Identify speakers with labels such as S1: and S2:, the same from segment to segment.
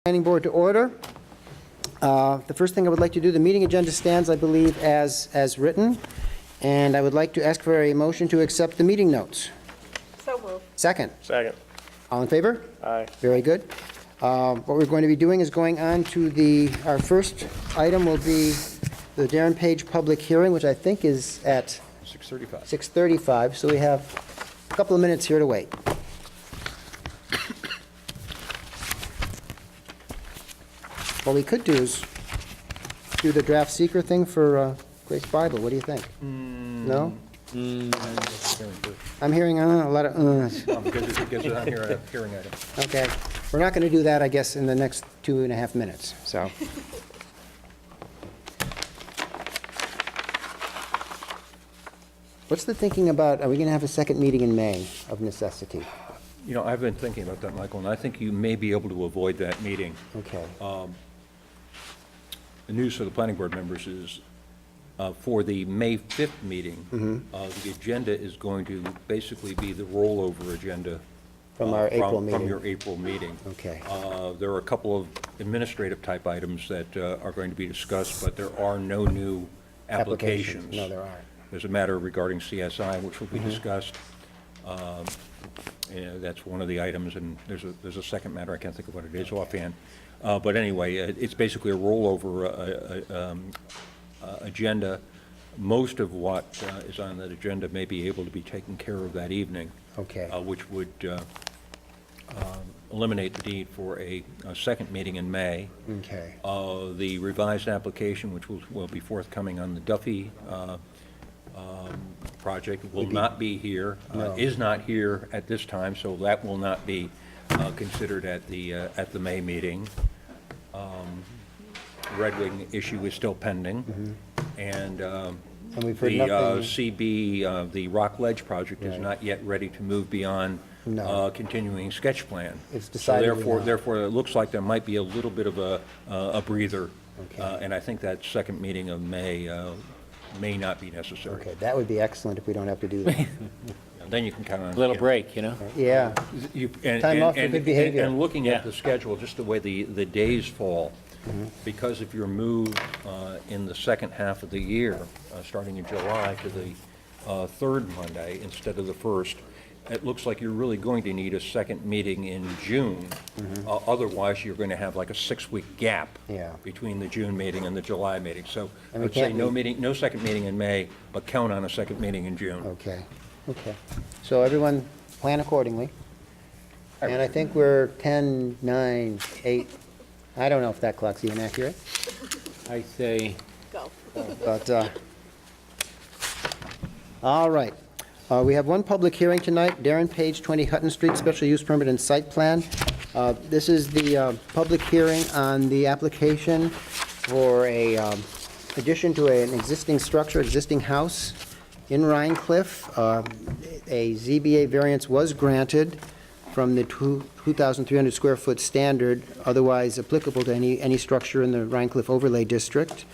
S1: Planning Board to order. The first thing I would like to do, the meeting agenda stands, I believe, as written, and I would like to ask for a motion to accept the meeting notes.
S2: So moved.
S1: Second.
S3: Second.
S1: All in favor?
S3: Aye.
S1: Very good. What we're going to be doing is going on to our first item will be the Darren Page public hearing, which I think is at
S3: 6:35.
S1: 6:35, so we have a couple of minutes here to wait. What we could do is do the draft seeker thing for Grace Bible. What do you think? No? I'm hearing a lot of
S3: Because I'm here a hearing item.
S1: Okay. We're not going to do that, I guess, in the next 2.5 minutes, so. What's the thinking about, are we going to have a second meeting in May of necessity?
S3: You know, I've been thinking about that, Michael, and I think you may be able to avoid that meeting.
S1: Okay.
S3: The news for the planning board members is for the May 5th meeting, the agenda is going to basically be the rollover agenda.
S1: From our April meeting.
S3: From your April meeting.
S1: Okay.
S3: There are a couple of administrative type items that are going to be discussed, but there are no new applications.
S1: No, there aren't.
S3: There's a matter regarding CSI, which will be discussed. That's one of the items, and there's a second matter, I can't think of what it is offhand. But anyway, it's basically a rollover agenda. Most of what is on that agenda may be able to be taken care of that evening.
S1: Okay.
S3: Which would eliminate the need for a second meeting in May.
S1: Okay.
S3: The revised application, which will be forthcoming on the Duffy project, will not be here, is not here at this time, so that will not be considered at the May meeting. Red Wing issue is still pending, and
S1: we've heard
S3: the
S1: nothing.
S3: CB, the Rock Ledge project is
S1: Right.
S3: not yet ready to move beyond
S1: No.
S3: continuing sketch plan.
S1: It's
S3: So
S1: decidedly not.
S3: therefore, it looks like there might be a little bit of a breather,
S1: Okay.
S3: and I think that second meeting of may not be necessary.
S1: Okay, that would be excellent if we don't have to do that.
S3: And then you can kind of
S4: Little break, you know?
S1: Yeah. Time off for good behavior.
S3: And looking at
S4: Yeah.
S3: the schedule, just the way the days fall, because if you're moved in the second half of the year, starting in July to the third Monday instead of the first, it looks like you're really going to need a second meeting in June. Otherwise, you're going to have like a 6-week gap
S1: Yeah.
S3: between the June meeting and the July meeting. So I
S1: And we
S3: would say
S1: can't meet-
S3: no second meeting in May, but count on a second meeting in June.
S1: Okay, okay. So everyone plan accordingly. And I think we're 10, 9, 8, I don't know if that clock's even accurate,
S4: I say,
S2: Go.
S1: but, all right. We have one public hearing tonight, Darren Page, 20 Hutton Street, special use permit and site plan. This is the public hearing on the application for a addition to an existing structure, existing house in Rhine Cliff. A ZBA variance was granted from the 2,300 square foot standard, otherwise applicable to any structure in the Rhine Cliff overlay district.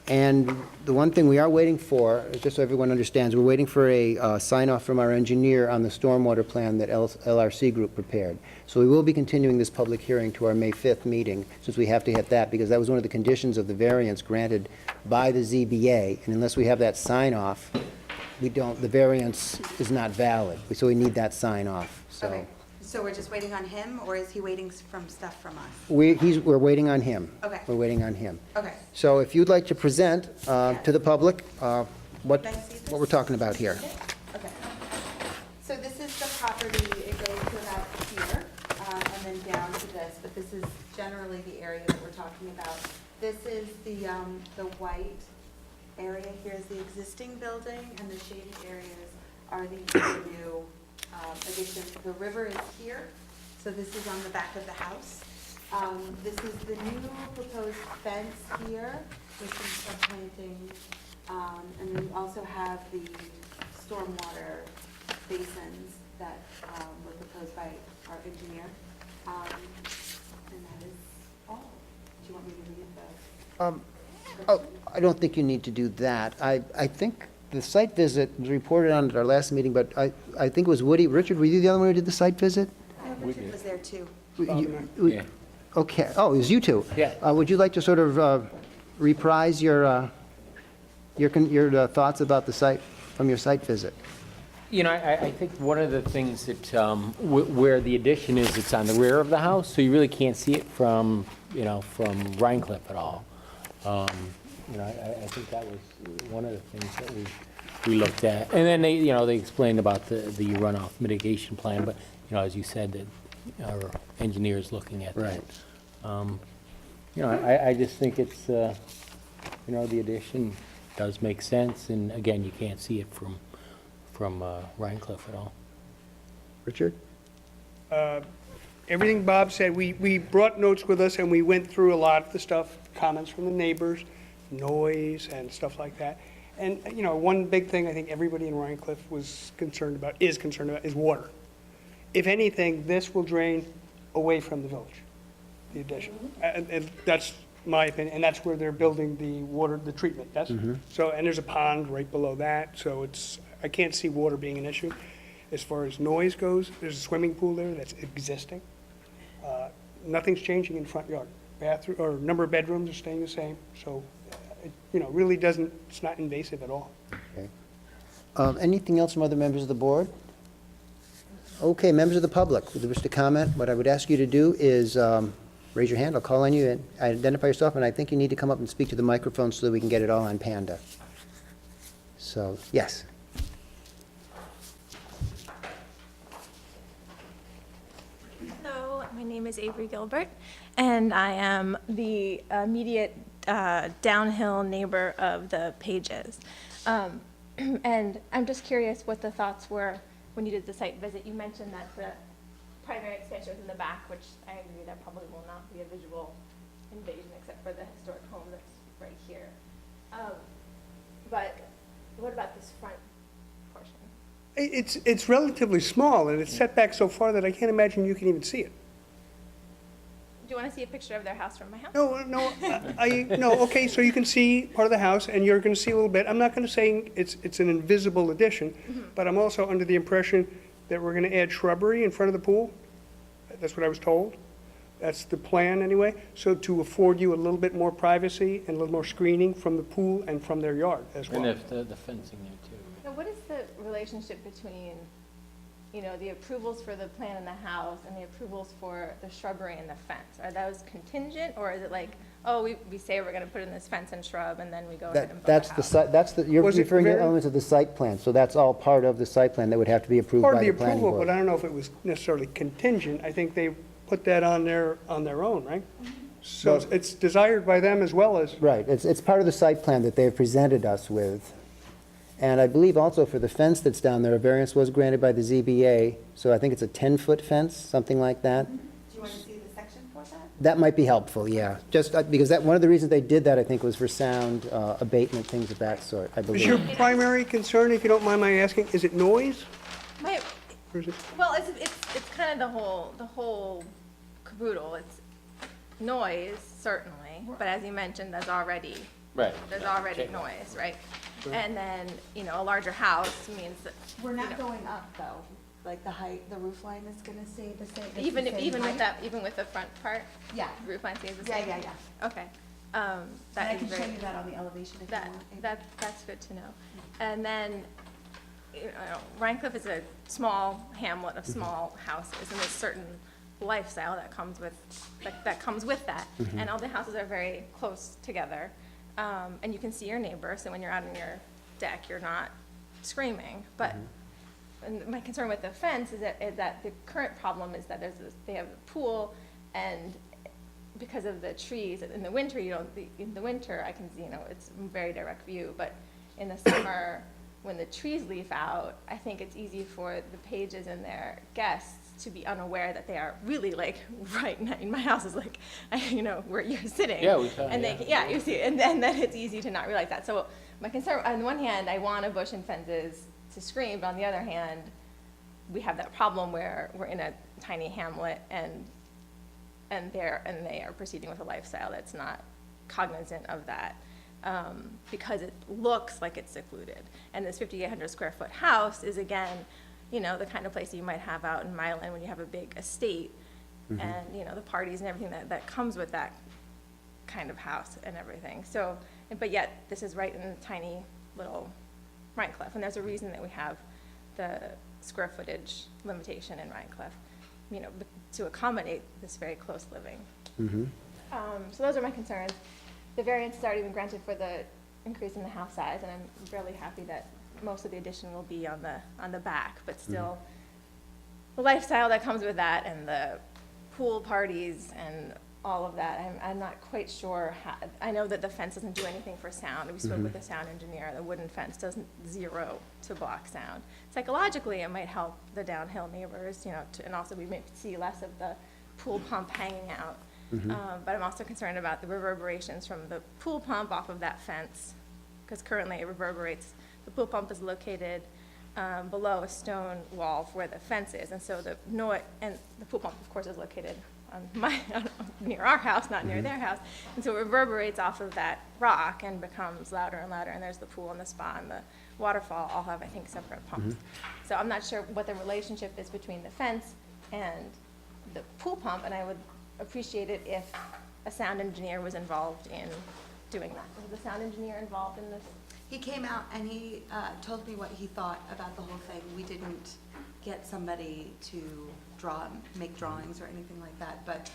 S1: And the one thing we are waiting for, just so everyone understands, we're waiting for a sign-off from our engineer on the stormwater plan that LRC Group prepared. So we will be continuing this public hearing to our May 5th meeting, since we have to hit that, because that was one of the conditions of the variance granted by the ZBA. And unless we have that sign-off, the variance is not valid. So we need that sign-off, so.
S2: Okay, so we're just waiting on him, or is he waiting from stuff from us?
S1: We're waiting on him.
S2: Okay.
S1: We're waiting on him.
S2: Okay.
S1: So if you'd like to present to the public what
S2: Can I see this?
S1: we're talking about here.
S2: Okay. So this is the property, it goes to about here, and then down to this, but this is generally the area that we're talking about. This is the white area here is the existing building, and the shaded areas are the new additions. The river is here, so this is on the back of the house. This is the new proposed fence here with some planting, and then we also have the stormwater basins that were proposed by our engineer. And that is all. Do you want me to read the?
S1: Oh, I don't think you need to do that. I think the site visit was reported on at our last meeting, but I think it was Woody. Richard, were you the other one who did the site visit?
S2: Richard was there too.
S1: You-
S4: yeah.
S1: Okay, oh, it was you two.
S4: Yeah.
S1: Would you like to sort of reprise your thoughts about the site, from your site visit?
S4: You know, I think one of the things that, where the addition is, it's on the rear of the house, so you really can't see it from, you know, from Rhinecliff at all. You know, I think that was one of the things that we looked at. And then they, you know, they explained about the runoff mitigation plan, but, you know, as you said, that our engineer's looking at that.
S1: Right.
S4: You know, I just think it's, you know, the addition does make sense, and again, you can't see it from Rhinecliff at all.
S1: Richard?
S5: Everything Bob said, we brought notes with us and we went through a lot of the stuff, comments from the neighbors, noise and stuff like that. And, you know, one big thing I think everybody in Rhinecliff is concerned about, is water. If anything, this will drain away from the village, the addition. And that's my opinion, and that's where they're building the water, the treatment, yes? So, and there's a pond right below that, so I can't see water being an issue. As far as noise goes, there's a swimming pool there that's existing. Nothing's changing in the front yard. Bathroom, or number of bedrooms are staying the same, so, you know, really doesn't, it's not invasive at all.
S1: Okay. Anything else from other members of the board? Okay, members of the public, with wish to comment, what I would ask you to do is raise your hand, I'll call on you, and identify yourself, and I think you need to come up and speak to the microphone so that we can get it all on Panda. So, yes.
S6: Hello, my name is Avery Gilbert, and I am the immediate downhill neighbor of the Pages. And I'm just curious what the thoughts were when you did the site visit. You mentioned that the primary expansion was in the back, which I agree that probably will not be a visual invasion except for the historic home that's right here. But what about this front portion?
S5: It's relatively small, and it's set back so far that I can't imagine you can even see it.
S6: Do you want to see a picture of their house from my house?
S5: No, okay, so you can see part of the house, and you're gonna see a little bit. I'm not gonna say it's an invisible addition, but I'm also under the impression that we're gonna add shrubbery in front of the pool. That's what I was told. That's the plan, anyway, so to afford you a little bit more privacy and a little more screening from the pool and from their yard as well.
S4: And the fencing there too.
S6: Now, what is the relationship between, you know, the approvals for the plan in the house and the approvals for the shrubbery and the fence? Are those contingent, or is it like, oh, we say we're gonna put in this fence and shrub, and then we go ahead and build
S1: That's
S6: the
S1: the
S6: house?
S1: site, you're
S5: Was it
S1: referring to
S5: very-
S1: elements of the site plan, so that's all part of the site plan that would have to be approved
S5: Part
S1: by
S5: of the
S1: the planning
S5: approval, but I
S1: board.
S5: don't know if it was necessarily contingent. I think they put that on their own, right? So it's desired by them as well as,
S1: Right, it's part of the site plan that they've presented us with. And I believe also for the fence that's down there, a variance was granted by the ZBA, so I think it's a 10-foot fence, something like that.
S2: Do you want to see the section for that?
S1: That might be helpful, yeah, just because one of the reasons they did that, I think, was for sound abatement, things of that sort, I
S5: is your
S1: believe.
S5: primary concern, if you don't mind my asking, is it noise?
S6: My,
S5: Or is it?
S6: well, it's kind of the whole caboodle. It's noise, certainly, but as you mentioned, there's already noise, right? And then, you know, a larger house means that,
S2: We're
S6: you
S2: not
S6: know,
S2: going up, though. Like, the height, the roof line is gonna stay the same. it's the
S6: even
S2: same
S6: with
S2: height?
S6: that, even with the front part,
S2: Yeah.
S6: the roof line stays the
S2: Yeah,
S6: same?
S2: yeah, yeah.
S6: Okay.
S2: And
S6: That
S2: I
S6: is
S2: can show
S6: very,
S2: you that on the elevation if you
S6: that,
S2: want.
S6: that's good to know. And then, you know, Rhinecliff is a small hamlet of small houses, and there's certain lifestyle that comes with, that comes with that. And all the houses are very close together, and you can see your neighbor, so when you're out on your deck, you're not screaming. But, and my concern with the fence is that the current problem is that they have a pool, and because of the trees, in the winter, in the winter, I can see, you know, it's a very direct view, but in the summer, when the trees leaf out, I think it's easy for the Pages and their guests to be unaware that they are really like right in my house is like, you know, where you're sitting.
S4: Yeah, we saw,
S6: And
S4: yeah.
S6: yeah, you see, and then it's easy to not realize that. So my concern, on the one hand, I want a bush and fences to screen, but on the other hand, we have that problem where we're in a tiny hamlet and they are proceeding with a lifestyle that's not cognizant of that, because it looks like it's secluded. And this 5,800 square foot house is, again, you know, the kind of place you might have out in Milan when you have a big estate. and, you know, the parties and everything that comes with that kind of house and everything. So, but yet, this is right in a tiny little Rhinecliff, and there's a reason that we have the square footage limitation in Rhinecliff, you know, to accommodate this very close living. So those are my concerns. The variance has already been granted for the increase in the house size, and I'm really happy that most of the addition will be on the back, but still, the lifestyle that comes with that, and the pool parties, and all of that, I'm not quite sure how, I know that the fence doesn't do anything for sound. We spoke with the sound engineer, the wooden fence doesn't zero to block sound. Psychologically, it might help the downhill neighbors, you know, and also we may see less of the pool pump hanging out. But I'm also concerned about the reverberations from the pool pump off of that fence, because currently it reverberates. The pool pump is located below a stone wall where the fence is, and so the noise, and the pool pump, of course, is located on near our house, not near their house, and so it reverberates off of that rock and becomes louder and louder, and there's the pool and the spa and the waterfall all have, I think, separate pumps. So I'm not sure what the relationship is between the fence and the pool pump, and I would appreciate it if a sound engineer was involved in doing that. Was the sound engineer involved in this?
S2: He came out and he told me what he thought about the whole thing. We didn't get somebody to make drawings or anything like that, but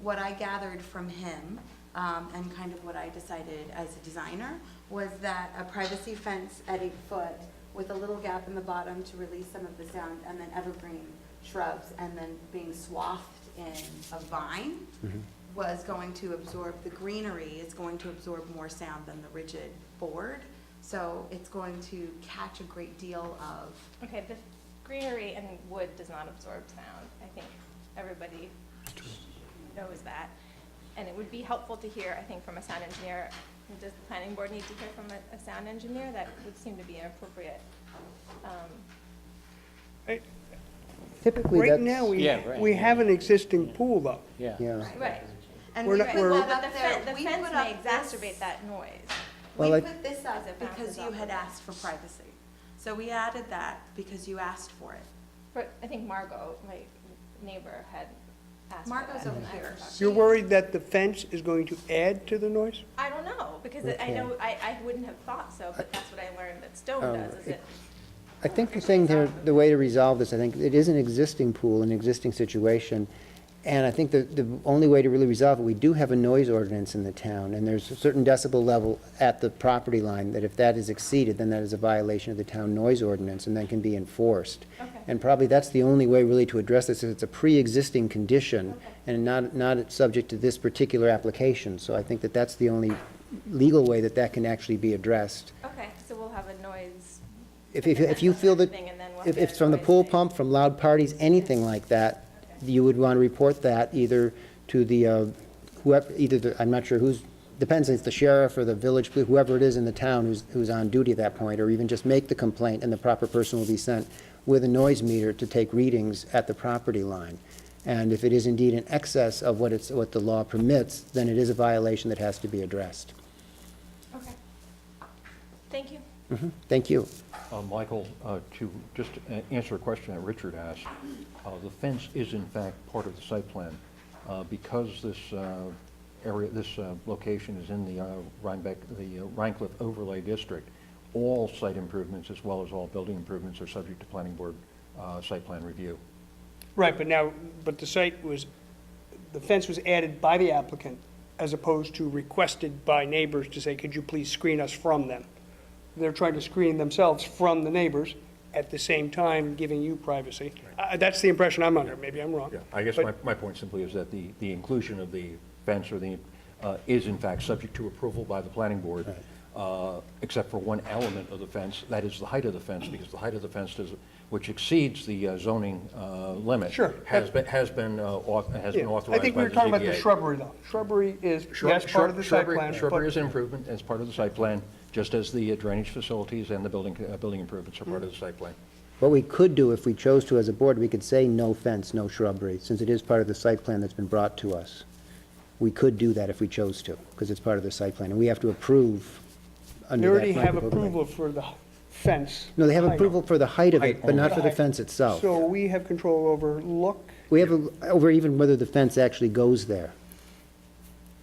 S2: what I gathered from him and kind of what I decided as a designer was that a privacy fence at 8 foot with a little gap in the bottom to release some of the sound, and then evergreen shrubs, and then being swathed in a vine was going to absorb, the greenery is going to absorb more sound than the rigid board. So it's going to catch a great deal of.
S6: Okay, the greenery and wood does not absorb sound. I think everybody knows that. And it would be helpful to hear, I think, from a sound engineer. Does the planning board need to hear from a sound engineer? That would seem to be an appropriate.
S1: Typically,
S5: Right
S1: that's.
S5: now,
S4: Yeah, right.
S5: we have an existing pool, though.
S4: Yeah.
S1: Yeah.
S6: Right.
S2: And
S5: We're
S2: we
S5: not-
S2: put
S5: we're-
S2: that
S6: But
S2: up
S6: the
S2: there.
S6: fence
S2: We
S6: may
S2: put up this-
S6: exacerbate that noise.
S1: Well,
S2: We
S1: I-
S2: put this up
S6: It
S2: because
S6: bounces
S2: you
S6: off
S2: had
S6: of it.
S2: asked for privacy. So we added that because you asked for it.
S6: But I think Margot, my neighbor, had asked for
S2: Margot's
S6: that,
S2: over
S6: and I
S2: here.
S6: forgot.
S5: You're worried that the fence is going to add to the noise?
S6: I don't know, because I know, I wouldn't have thought so, but that's what I learned that stone does, is it.
S1: I think the thing there, the way to resolve this, I think it is an existing pool, an existing situation, and I think the only way to really resolve it, we do have a noise ordinance in the town, and there's a certain decibel level at the property line, that if that is exceeded, then that is a violation of the town noise ordinance, and then can be enforced.
S6: Okay.
S1: And probably that's the only way really to address this, is it's a pre-existing condition,
S6: Okay.
S1: and not subject to this particular application, so I think that that's the only legal way that that can actually be addressed.
S6: Okay, so we'll have a noise.
S1: If you feel that,
S6: thing, and then we'll
S1: if
S6: have
S1: it's from the
S6: noise
S1: pool
S6: thing.
S1: pump, from loud parties, anything like that, you would want to report that either to the, whoever, I'm not sure who's, depends if it's the sheriff or the village, whoever it is in the town who's on duty at that point, or even just make the complaint, and the proper person will be sent with a noise meter to take readings at the property line. And if it is indeed in excess of what the law permits, then it is a violation that has to be addressed.
S6: Okay. Thank you.
S1: Thank you.
S3: Michael, to just answer a question that Richard asked, the fence is in fact part of the site plan. Because this area, this location is in the Rhinebeck, the Rhinecliff Overlay District, all site improvements as well as all building improvements are subject to planning board site plan review.
S5: Right, but the fence was added by the applicant as opposed to requested by neighbors to say, could you please screen us from them? They're trying to screen themselves from the neighbors at the same time giving you privacy. That's the impression I'm under, maybe I'm wrong.
S3: Yeah, I guess
S5: But-
S3: my point simply is that the inclusion of the fence or the, is in fact subject to approval by the planning board, except for one element of the fence, that is the height of the fence, because the height of the fence does, which exceeds the zoning limit.
S5: Sure.
S3: Has been authorized
S5: Yeah.
S3: by the ZBA.
S5: I think we were talking about the shrubbery, though. Shrubbery is, yes, part of the site plan.
S3: Shrubbery
S5: but-
S3: is an improvement as part of the site plan, just as the drainage facilities and the building improvements are part of the site plan.
S1: What we could do, if we chose to as a board, we could say no fence, no shrubbery, since it is part of the site plan that's been brought to us. We could do that if we chose to, because it's part of the site plan, and we have to approve
S5: They
S1: under that.
S5: already have
S1: Rhinebeck overlay.
S5: approval for the fence.
S1: No, they have
S5: height.
S1: approval for the height of it, but not for the
S5: Height.
S1: fence itself.
S5: So we have control over look
S1: we have over even whether the fence actually goes there.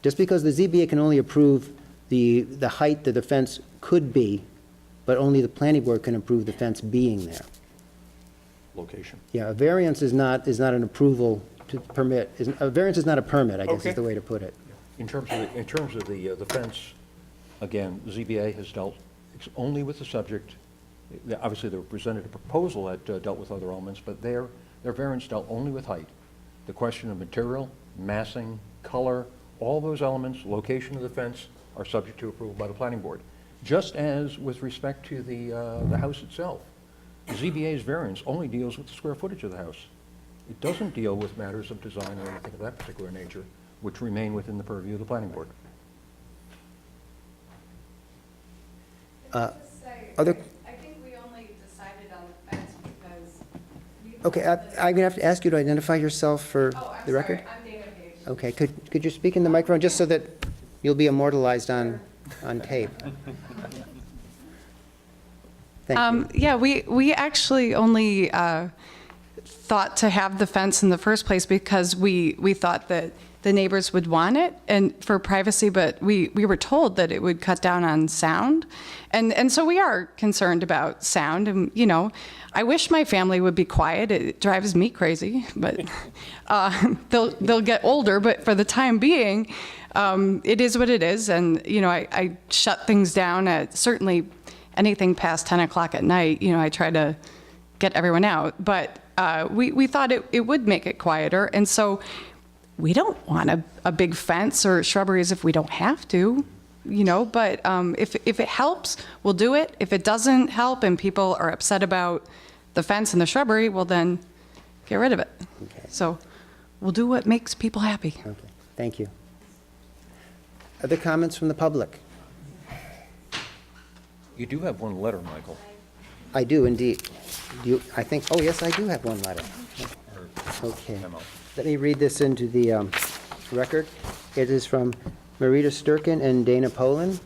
S1: Just because the ZBA can only approve the height that the fence could be, but only the planning board can approve the fence being there.
S3: Location.
S1: Yeah, a variance is not an approval to permit, a variance is not a permit, I guess
S5: Okay.
S1: is the way to put it.
S3: In terms of the fence, again, the ZBA has dealt only with the subject. Obviously, they presented a proposal that dealt with other elements, but their variance dealt only with height. The question of material, massing, color, all those elements, location of the fence, are subject to approval by the planning board. Just as with respect to the house itself. The ZBA's variance only deals with the square footage of the house. It doesn't deal with matters of design or anything of that particular nature, which remain within the purview of the planning board.
S1: Other,
S7: I think we only decided on the fence because we.
S1: okay, I'm going to have to ask you to identify yourself for
S7: Oh, I'm
S1: the record.
S7: sorry, I'm Dana Page.
S1: Okay, could you speak in the microphone, just so that you'll be immortalized on tape? Thank you.
S7: Yeah, we actually only thought to have the fence in the first place because we thought that the neighbors would want it and for privacy, but we were told that it would cut down on sound. And so we are concerned about sound. And, you know, I wish my family would be quiet. It drives me crazy, but they'll get older. But for the time being, it is what it is. And, you know, I shut things down at certainly anything past 10 o'clock at night. You know, I try to get everyone out. But we thought it would make it quieter. And so we don't want a big fence or shrubberies if we don't have to, you know, but if it helps, we'll do it. If it doesn't help and people are upset about the fence and the shrubbery, well then, get rid of it.
S1: Okay.
S7: So we'll do what makes people happy.
S1: Okay, thank you. Other comments from the public?
S3: You do have one letter, Michael.
S1: I do indeed. I think, oh, yes, I do have one letter.
S3: or
S1: Okay.
S3: memo.
S1: Let me read this into the record. It is from Marita Sturkin and Dana Poland.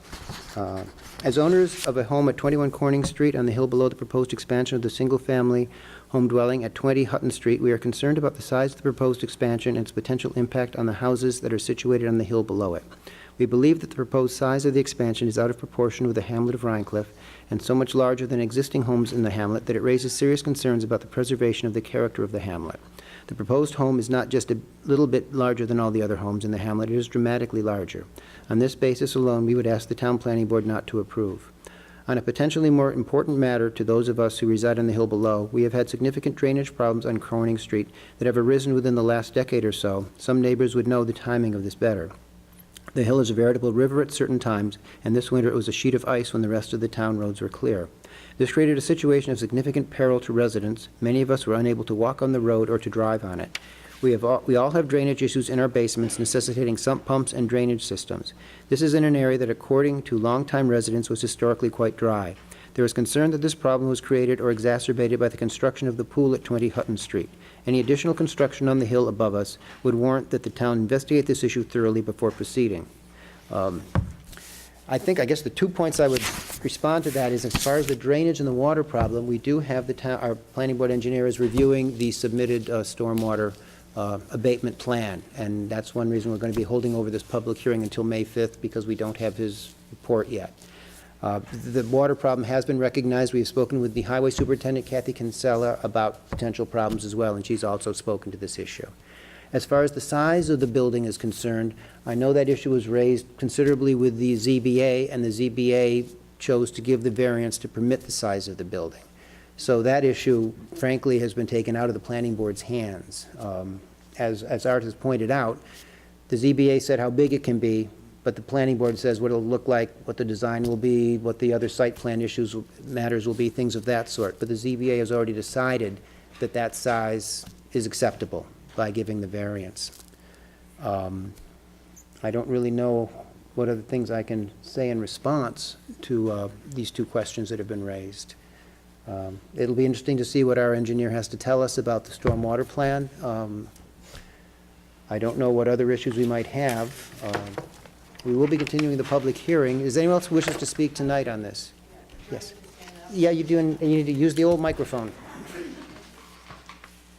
S1: As owners of a home at 21 Corning Street on the hill below the proposed expansion of the single-family home dwelling at 20 Hutton Street, we are concerned about the size of the proposed expansion and its potential impact on the houses that are situated on the hill below it. We believe that the proposed size of the expansion is out of proportion with the hamlet of Rhinecliff and so much larger than existing homes in the hamlet that it raises serious concerns about the preservation of the character of the hamlet. The proposed home is not just a little bit larger than all the other homes in the hamlet, it is dramatically larger. On this basis alone, we would ask the Town Planning Board not to approve. On a potentially more important matter to those of us who reside on the hill below, we have had significant drainage problems on Corning Street that have arisen within the last decade or so. Some neighbors would know the timing of this better. The hill is a veritable river at certain times, and this winter it was a sheet of ice when the rest of the town roads were clear. This created a situation of significant peril to residents. Many of us were unable to walk on the road or to drive on it. We all have drainage issues in our basements necessitating sump pumps and drainage systems. This is in an area that, according to longtime residents, was historically quite dry. There is concern that this problem was created or exacerbated by the construction of the pool at 20 Hutton Street. Any additional construction on the hill above us would warrant that the town investigate this issue thoroughly before proceeding. I guess the 2 points I would respond to that is, as far as the drainage and the water problem, we do have our planning board engineer is reviewing the submitted stormwater abatement plan, and that's one reason we're going to be holding over this public hearing until May 5th, because we don't have his report yet. The water problem has been recognized. We have spoken with the highway superintendent, Kathy Kinsella, about potential problems as well, and she's also spoken to this issue. As far as the size of the building is concerned, I know that issue was raised considerably with the ZBA, and the ZBA chose to give the variance to permit the size of the building. So that issue, frankly, has been taken out of the planning board's hands. As Art has pointed out, the ZBA said how big it can be, but the planning board says what it'll look like, what the design will be, what the other site plan matters will be, things of that sort. But the ZBA has already decided that that size is acceptable by giving the variance. I don't really know what other things I can say in response to these two questions that have been raised. It'll be interesting to see what our engineer has to tell us about the stormwater plan. I don't know what other issues we might have. We will be continuing the public hearing. Is anyone else who wishes to speak tonight on this? Yes. Yeah, you do, and you need to use the old microphone.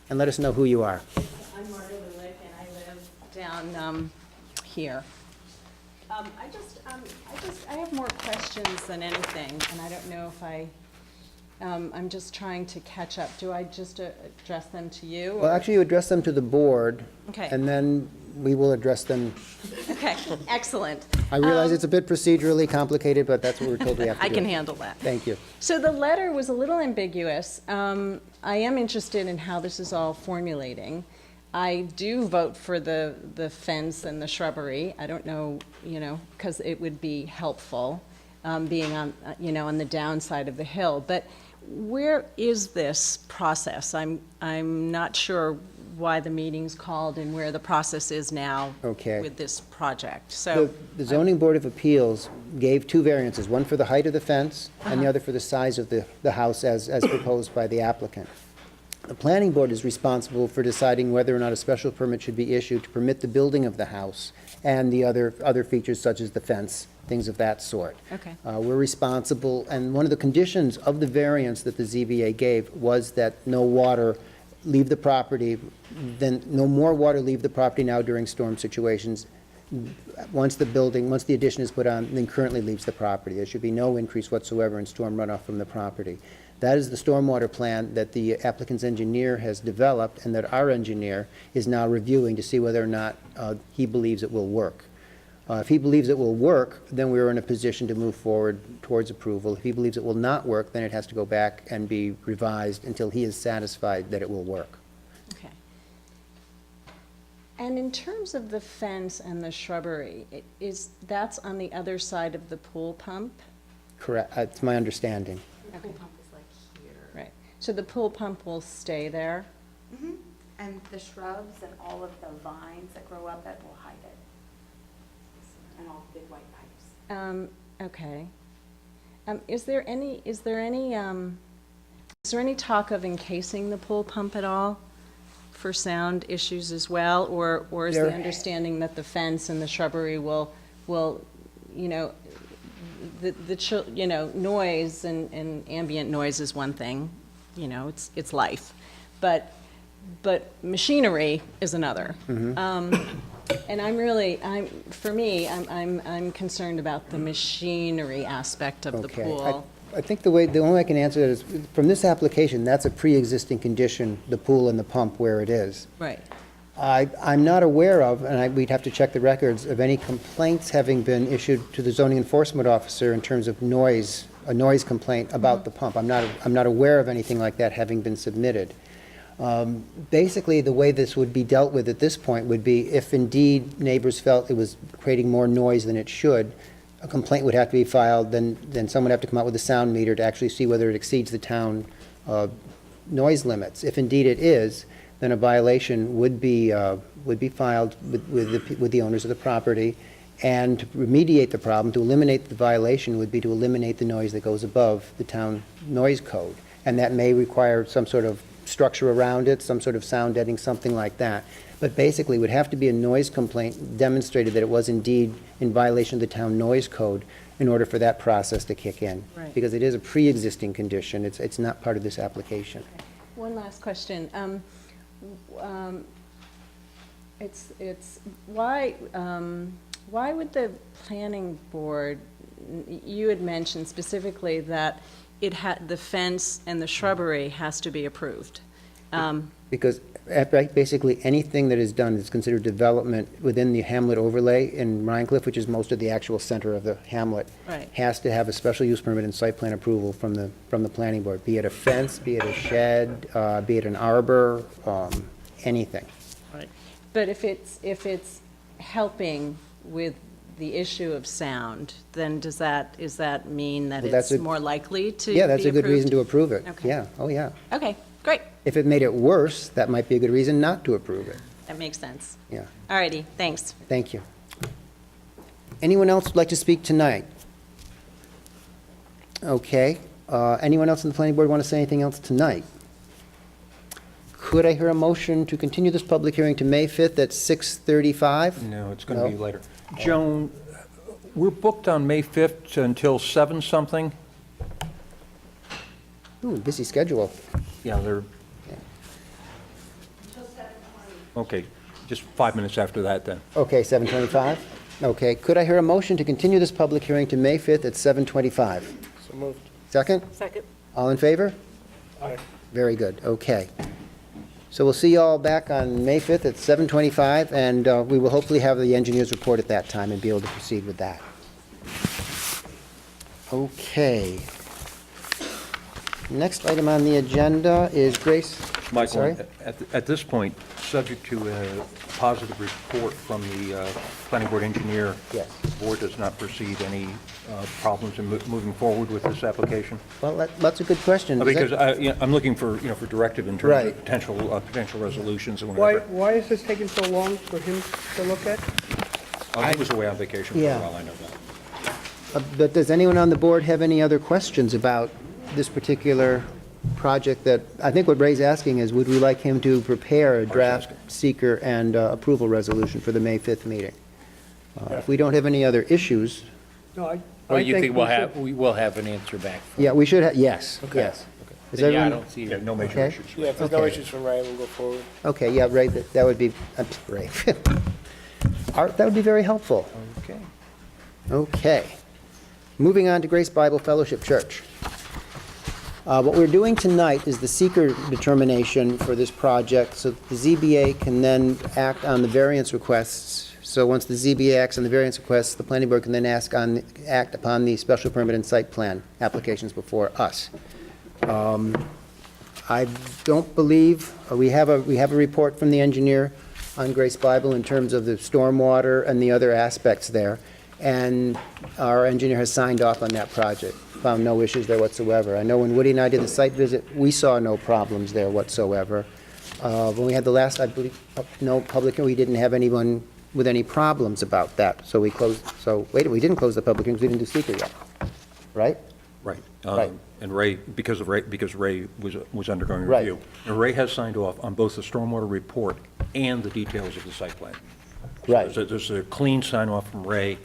S1: And let us know who you are.
S8: I'm down here. I have more questions than anything, and I don't know if I'm just trying to catch up. Do I just address them to you?
S1: Well,
S8: or-
S1: actually, you address them to the board.
S8: Okay.
S1: And then we will address them.
S8: Okay, excellent.
S1: I realize it's a bit procedurally complicated, but that's what we're told we have to
S8: I
S1: do.
S8: can handle that.
S1: Thank you.
S8: So the letter was a little ambiguous. I am interested in how this is all formulating. I do vote for the fence and the shrubbery. I don't know, because it would be helpful, being on, on the downside of the hill. But where is this process? I'm not sure why the meeting's called and where the process is now
S1: Okay.
S8: with this project. So
S1: The zoning board of appeals gave two variances, one for the height of the fence and the other for the size of the house as proposed by the applicant. The planning board is responsible for deciding whether or not a special permit should be issued to permit the building of the house and the other features such as the fence, things of that sort.
S8: Okay.
S1: We're responsible, and one of the conditions of the variance that the ZBA gave was that no water leave the property, then no more water leave the property now during storm situations. Once the addition is put on, then currently leaves the property. There should be no increase whatsoever in storm runoff from the property. That is the stormwater plan that the applicant's engineer has developed and that our engineer is now reviewing to see whether or not he believes it will work. If he believes it will work, then we're in a position to move forward towards approval. If he believes it will not work, then it has to go back and be revised until he is satisfied that it will work.
S8: Okay. And in terms of the fence and the shrubbery, that's on the other side of the pool pump?
S1: Correct, that's my understanding.
S2: Pool pump is like here.
S8: Right. So the pool pump will stay there?
S2: And the shrubs and all of the vines that grow up, that will hide it. And all the big white pipes.
S8: Okay. Is there any talk of encasing the pool pump at all for sound issues as well? Or is the
S1: There-
S8: understanding that the fence and the shrubbery will, noise and ambient noise is one thing, it's life. But machinery is another. And I'm concerned about the machinery aspect of the
S1: Okay.
S8: pool.
S1: I think the only way I can answer that is, from this application, that's a pre-existing condition, the pool and the pump where it is.
S8: Right.
S1: I'm not aware of, and we'd have to check the records, of any complaints having been issued to the zoning enforcement officer in terms of noise, a noise complaint about the pump. I'm not aware of anything like that having been submitted. Basically, the way this would be dealt with at this point would be if indeed neighbors felt it was creating more noise than it should, a complaint would have to be filed, then someone would have to come out with a sound meter to actually see whether it exceeds the town noise limits. If indeed it is, then a violation would be filed with the owners of the property, and to remediate the problem, to eliminate the violation, would be to eliminate the noise that goes above the town noise code. And that may require some sort of structure around it, some sort of sound deadening, something like that. But basically, it would have to be a noise complaint demonstrated that it was indeed in violation of the town noise code in order for that process to kick in.
S8: Right.
S1: Because it is a pre-existing condition, it's not part of this application.
S8: One last question. It's why would the planning board, you had mentioned specifically that the fence and the shrubbery has to be approved.
S1: Because basically, anything that is done is considered development within the hamlet overlay in Rhinecliff, which is most of the actual center of the hamlet.
S8: Right.
S1: Has to have a special use permit and site plan approval from the planning board, be it a fence, be it a shed, be it an arbor, anything.
S8: Right. But if it's helping with the issue of sound, then does that mean that
S1: Well, that's
S8: it's
S1: a-
S8: more likely to be
S1: Yeah, that's a good reason to
S8: approved?
S1: approve it.
S8: Okay.
S1: Yeah, oh yeah.
S8: Okay, great.
S1: If it made it worse, that might be a good reason not to approve it.
S8: That makes sense.
S1: Yeah,
S8: All righty, thanks.
S1: thank you. Anyone else would like to speak tonight? Okay, anyone else on the planning board want to say anything else tonight? Could I hear a motion to continue this public hearing to May 5th at 6:35?
S3: No, it's going to be
S1: No?
S3: later. Joan, we're booked on May 5th until 7-something?
S1: Ooh, busy schedule.
S3: Yeah, they're... Okay. Just 5 minutes after that, then.
S1: Okay, 7:25? Okay, could I hear a motion to continue this public hearing to May 5th at 7:25?
S5: So moved.
S1: Second?
S9: Second.
S1: All in favor?
S5: Aye.
S1: Very good, okay. So we'll see you all back on May 5th at 7:25, and we will hopefully have the engineer's report at that time and be able to proceed with that. Okay. Next item on the agenda is Grace.
S3: Michael,
S1: Sorry?
S3: at this point, subject to a positive report from the planning board engineer,
S1: Yes.
S3: the board does not perceive any problems in moving forward with this application?
S1: Well, that's a good question. Does that-
S3: Because I'm looking for, for directive in terms
S1: Right.
S3: of potential resolutions and
S5: Why,
S3: whatever.
S5: why is this taking so long for him to look at?
S3: He was away on vacation for a
S1: Yeah.
S3: while, I know that.
S1: But does anyone on the board have any other questions about this particular project that, I think what Ray's asking is, would we like him to prepare a draft seeker and approval resolution for the May 5th meeting? If we don't have any other issues,
S5: No, I
S4: Or you think
S5: we should.
S4: we will have an answer back?
S1: yeah, we should have, yes, yes. Is
S4: Yeah, I
S1: everyone-
S4: don't see.
S3: Yeah, no major
S1: Okay.
S3: issues.
S10: Yeah, if there's no
S1: Okay.
S10: issues from Ray, we'll go forward.
S1: Okay, yeah, Ray, that would be, Ray. Art, that would be very helpful.
S3: Okay.
S1: Okay. Moving on to Grace Bible Fellowship Church. What we're doing tonight is the seeker determination for this project, so the ZBA can then act on the variance requests. So once the ZBA acts on the variance requests, the planning board can then act upon the special permit and site plan applications before us. I don't believe, we have a report from the engineer on Grace Bible in terms of the stormwater and the other aspects there. And our engineer has signed off on that project, found no issues there whatsoever. I know when Woody and I did the site visit, we saw no problems there whatsoever. When we had the last, I believe, no public, we didn't have anyone with any problems about that. So we closed, we didn't close the public hearing, because we didn't do seeker yet, right?
S3: Right.
S1: Right.
S3: And Ray, because Ray was undergoing
S1: Right.
S3: review. And Ray has signed off on both the stormwater report and the details of the site plan.
S1: Right.
S3: So there's a clean sign off from Ray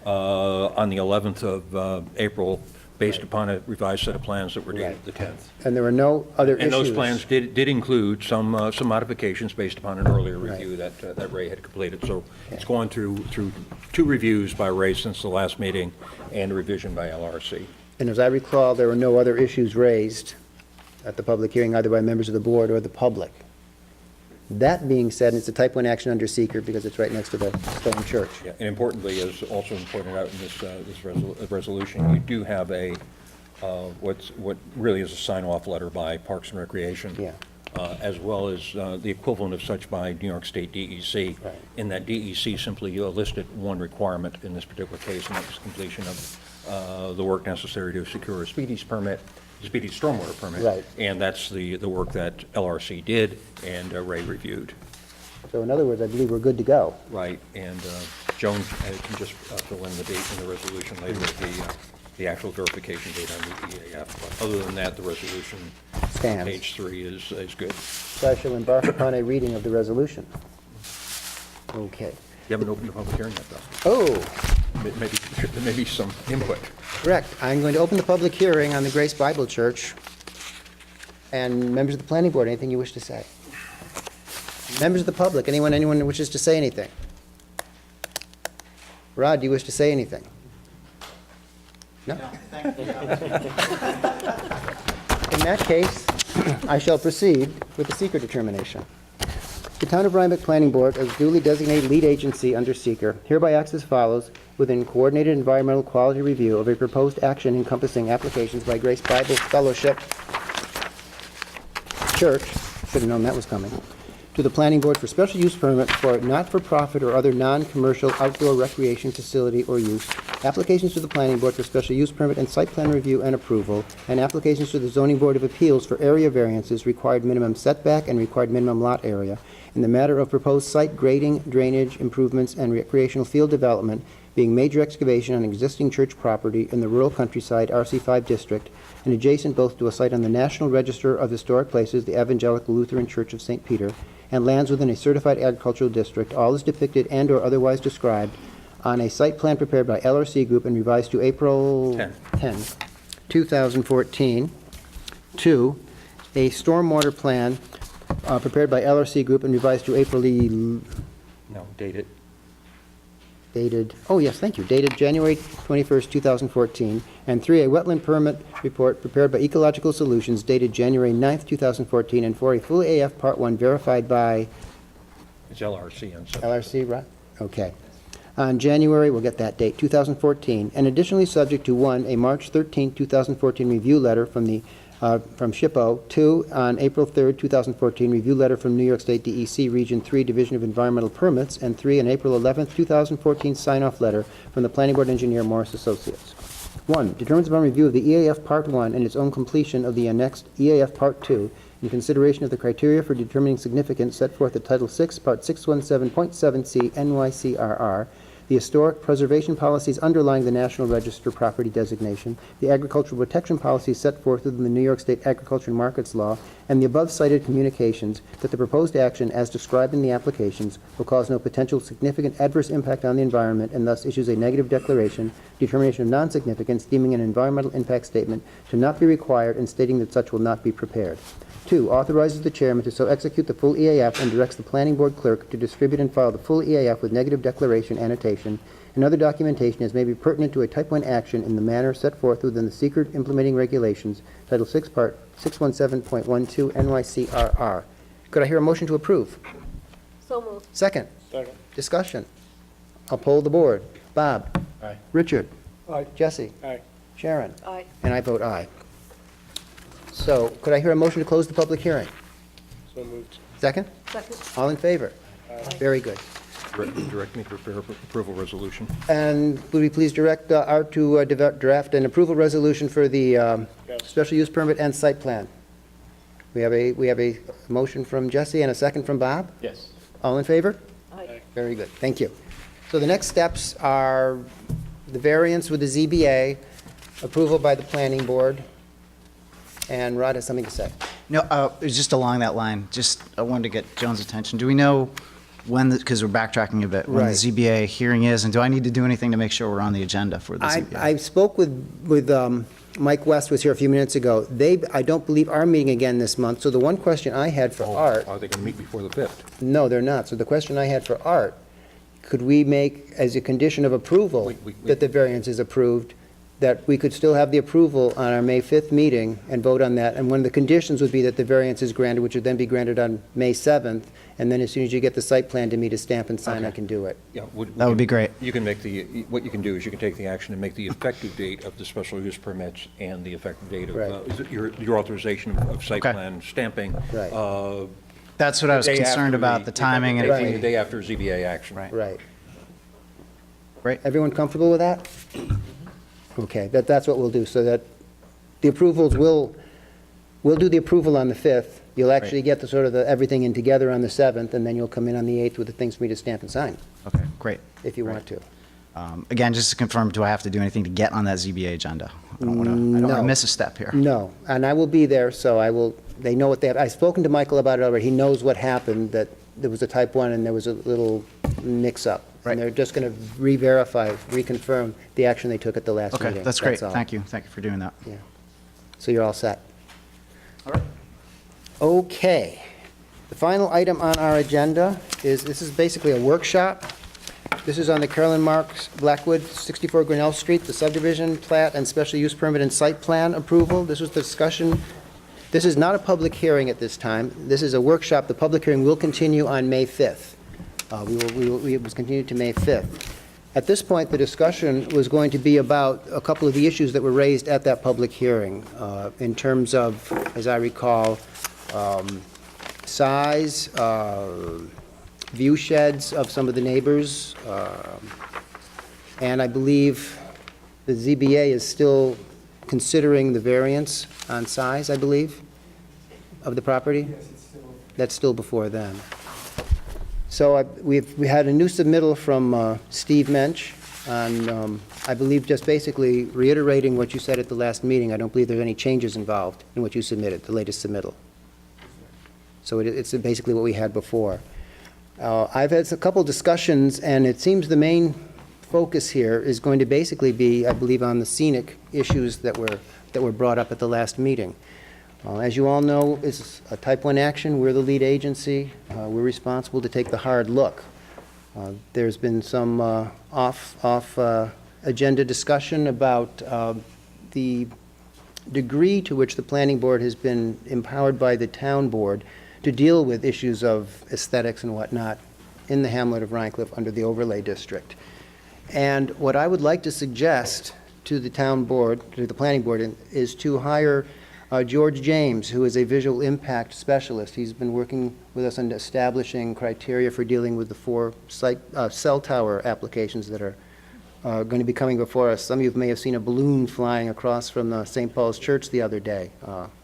S3: on the 11th of April, based upon a revised set of plans that were dated
S1: Right.
S3: the 10th.
S1: And there were no other issues.
S3: And those plans did include some modifications based upon an earlier
S1: Right.
S3: review that Ray had completed. So it's gone through 2 reviews by Ray since the last meeting and a revision by LRC.
S1: And as I recall, there were no other issues raised at the public hearing, either by members of the board or the public. That being said, it's a type 1 action under seeker because it's right next to the stone church.
S3: Yeah, and importantly, as also pointed out in this resolution, you do have what really is a sign-off letter by Parks and Recreation.
S1: Yeah.
S3: As well as the equivalent of such by New York State DEC.
S1: Right.
S3: In that DEC simply listed one requirement in this particular case, and that was completion of the work necessary to secure a speedy stormwater permit.
S1: Right.
S3: And that's the work that LRC did and Ray reviewed.
S1: So in other words, I believe we're good to go.
S3: Right, and Joan can just fill in the date in the resolution later, the actual verification date on the EAF. But other than that, the resolution,
S1: Stands.
S3: page 3 is good.
S1: So I shall embark upon a reading of the resolution. Okay.
S3: You haven't opened the public hearing yet, though.
S1: Oh,
S3: Maybe, there may be some input.
S1: correct. I'm going to open the public hearing on the Grace Bible Church. And members of the planning board, anything you wish to say? Members of the public, anyone who wishes to say anything? Rod, do you wish to say anything? No? In that case, I shall proceed with the seeker determination. The Town of Rhinebeck Planning Board, as duly designated lead agency under seeker, hereby acts as follows within coordinated environmental quality review of a proposed action encompassing applications by Grace Bible Fellowship Church, should have known that was coming, to the Planning Board for special use permit for not-for-profit or other non-commercial outdoor recreation facility or use, applications to the Planning Board for special use permit and site plan review and approval, and applications to the Zoning Board of Appeals for area variances, required minimum setback and required minimum lot area, in the matter of proposed site grading, drainage improvements, and recreational field development, being major excavation on existing church property in the rural countryside RC5 district, and adjacent both to a site on the National Register of Historic Places, the Evangelical Lutheran Church of St. Peter, and lands within a certified agricultural district, all is depicted and/or otherwise described on a site plan prepared by LRC Group and revised to April 10, 2014. 2, a stormwater plan prepared by LRC Group and revised to April
S3: No, dated,
S1: dated, oh yes, thank you, dated January 21st, 2014. And 3, a wetland permit report prepared by Ecological Solutions dated January 9th, 2014. And 4, a full AF Part 1 verified by
S3: it's LRC and so.
S1: LRC, right? Okay. On January, we'll get that date, 2014, and additionally subject to 1, a March 13, 2014 review letter from SHPO, 2, on April 3, 2014, review letter from New York State DEC Region 3 Division of Environmental Permits, and 3, an April 11, 2014 sign-off letter from the Planning Board Engineer Morris Associates. 1, determines upon review of the EAF Part 1 and its own completion of the annexed EAF Part 2 in consideration of the criteria for determining significance set forth at Title 6, Part 617.7C NYCRR, the historic preservation policies underlying the National Register property designation, the agricultural protection policies set forth within the New York State Agriculture and Markets Law, and the above cited communications that the proposed action, as described in the applications, will cause no potential significant adverse impact on the environment, and thus issues a negative declaration, determination of non-significance, deeming an environmental impact statement to not be required and stating that such will not be prepared. 2, authorizes the chairman to so execute the full EAF and directs the planning board clerk to distribute and file the full EAF with negative declaration, annotation, and other documentation as may be pertinent to a Type 1 action in the manner set forth within the secret implementing regulations, Title 6, Part 617.12 NYCRR. Could I hear a motion to approve?
S9: So moved.
S1: Second.
S5: Second.
S1: Discussion. I'll poll the board. Bob?
S4: Aye.
S1: Richard?
S5: Aye.
S1: Jesse?
S5: Aye.
S1: Sharon?
S9: Aye.
S1: And I vote aye. So could I hear a motion to close the public hearing?
S5: So moved.
S1: Second?
S9: Second.
S1: All in favor? Very good.
S3: Direct me to prepare approval resolution.
S1: And would we please direct Art to draft an approval resolution for the
S5: Yes.
S1: special use permit and site plan? We have a motion from Jesse and a second from Bob?
S4: Yes.
S1: All in favor?
S9: Aye.
S1: Very good, thank you. So the next steps are the variance with the ZBA, approval by the planning board, and Rod has something to say.
S10: No, it was just along that line. Just, I wanted to get Joan's attention. Do we know when, because we're backtracking a bit, when the
S1: Right.
S10: ZBA hearing is, and do I need to do anything to make sure we're on the agenda for the ZBA?
S1: I spoke with Mike West was here a few minutes ago. I don't believe, are meeting again this month, so the one question I had for Art,
S3: Are they going to meet before the 5th?
S1: no, they're not. So the question I had for Art, could we make as a condition of approval that the variance is approved, that we could still have the approval on our May 5th meeting and vote on that? And one of the conditions would be that the variance is granted, which would then be granted on May 7th, and then as soon as you get the site plan to me to stamp and sign, I
S3: Okay.
S1: can do it.
S3: Yeah.
S10: That would be great.
S3: You can make what you can do is you can take the action and make the effective date of the special use permits and the effective date of
S1: Right.
S3: your authorization of site
S10: Okay.
S3: plan stamping.
S1: Right.
S10: That's what I was
S3: the day
S10: concerned
S3: after
S10: about, the timing and
S1: Right.
S3: The
S10: everything.
S3: day after ZBA action.
S10: Right.
S1: Right.
S10: Great.
S1: Everyone comfortable with that? Okay, that's what we'll do, so that the approvals we'll do the approval on the 5th. You'll actually get the sort of everything in together on the 7th, and then you'll come in on the 8th with the things for me to stamp and sign,
S10: Okay, great.
S1: if you want to.
S10: Again, just to confirm, do I have to do anything to get on that ZBA agenda? I don't want to
S1: No.
S10: miss a step here.
S1: No, and I will be there, so they know what they have. I've spoken to Michael about it already. He knows what happened, that there was a type 1 and there was a little mix-up.
S10: Right.
S1: And they're just going to re-verify, reconfirm the action they took at the last meeting.
S10: Okay, that's great.
S1: all.
S10: Thank you. Thank you for doing that.
S1: Yeah. So you're all set.
S10: All right.
S1: Okay. The final item on our agenda this is basically a workshop. This is on the Carolyn Marks Blackwood, 64 Grinnell Street, the subdivision plat and special use permit and site plan approval. This was the discussion. This is not a public hearing at this time. This is a workshop. The public hearing will continue on May 5th. It was continued to May 5th. At this point, the discussion was going to be about a couple of the issues that were raised at that public hearing, in terms of, as I recall, size, view sheds of some of the neighbors, and I believe the ZBA is still considering the variance on size, I believe, of the property? Yes, it's still. That's still before them. So we had a new submittal from Steve Mensch on, I believe, just basically reiterating what you said at the last meeting. I don't believe there's any changes involved in what you submitted, the latest submittal. So it's basically what we had before. I've had a couple discussions, and it seems the main focus here is going to basically be, I believe, on the scenic issues that were brought up at the last meeting. As you all know, it's a Type 1 action. We're the lead agency. We're responsible to take the hard look. There's been some agenda discussion about the degree to which the planning board has been empowered by the town board to deal with issues of aesthetics and whatnot in the hamlet of Rhinecliff under the overlay district. And what I would like to suggest to the town board, to the planning board, is to hire George James, who is a visual impact specialist. He's been working with us on establishing criteria for dealing with the 4 cell tower applications that are going to be coming before us. Some of you may have seen a balloon flying across from the St. Paul's Church the other day,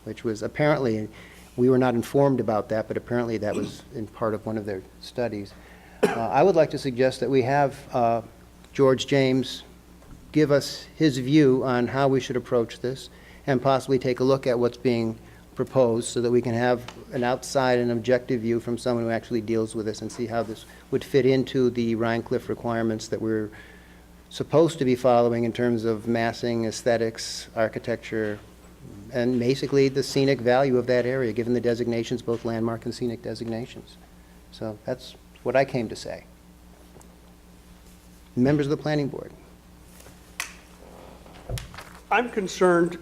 S1: which was apparently, we were not informed about that, but apparently that was in part of one of their studies. I would like to suggest that we have George James give us his view on how we should approach this, and possibly take a look at what's being proposed so that we can have an outside and objective view from someone who actually deals with this and see how this would fit into the Rhinecliff requirements that we're supposed to be following in terms of massing, aesthetics, architecture, and basically the scenic value of that area, given the designations, both landmark and scenic designations. So that's what I came to say. Members of the planning board.
S5: I'm concerned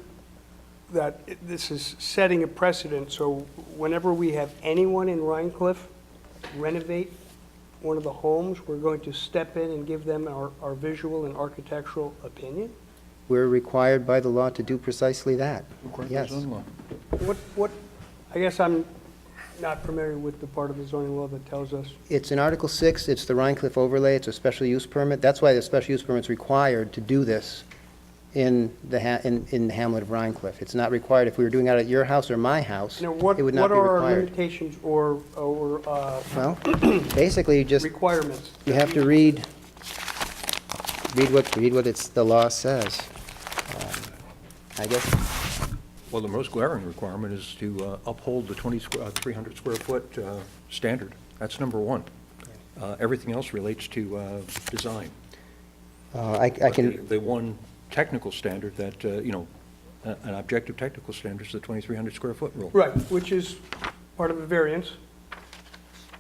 S5: that this is setting a precedent, so whenever we have anyone in Rhinecliff renovate one of the homes, we're going to step in and give them our visual and architectural opinion?
S1: We're required by the law to do precisely that. Yes.
S5: What, I guess I'm not familiar with the part of the zoning law that tells us.
S1: It's in Article 6, it's the Rhinecliff overlay, it's a special use permit. That's why the special use permit's required to do this in the hamlet of Rhinecliff. It's not required if we were doing it at your house or my house,
S5: Now,
S1: it
S5: what
S1: would not be
S5: are our
S1: required.
S5: limitations or
S1: Well, basically, you just,
S5: requirements?
S1: you have to read what the law says. I guess,
S3: Well, the most glaring requirement is to uphold the 300 square foot standard. That's number one. Everything else relates to design.
S1: I can,
S3: The one technical standard that, an objective technical standard is the 2,300 square foot rule.
S5: Right, which is part of the variance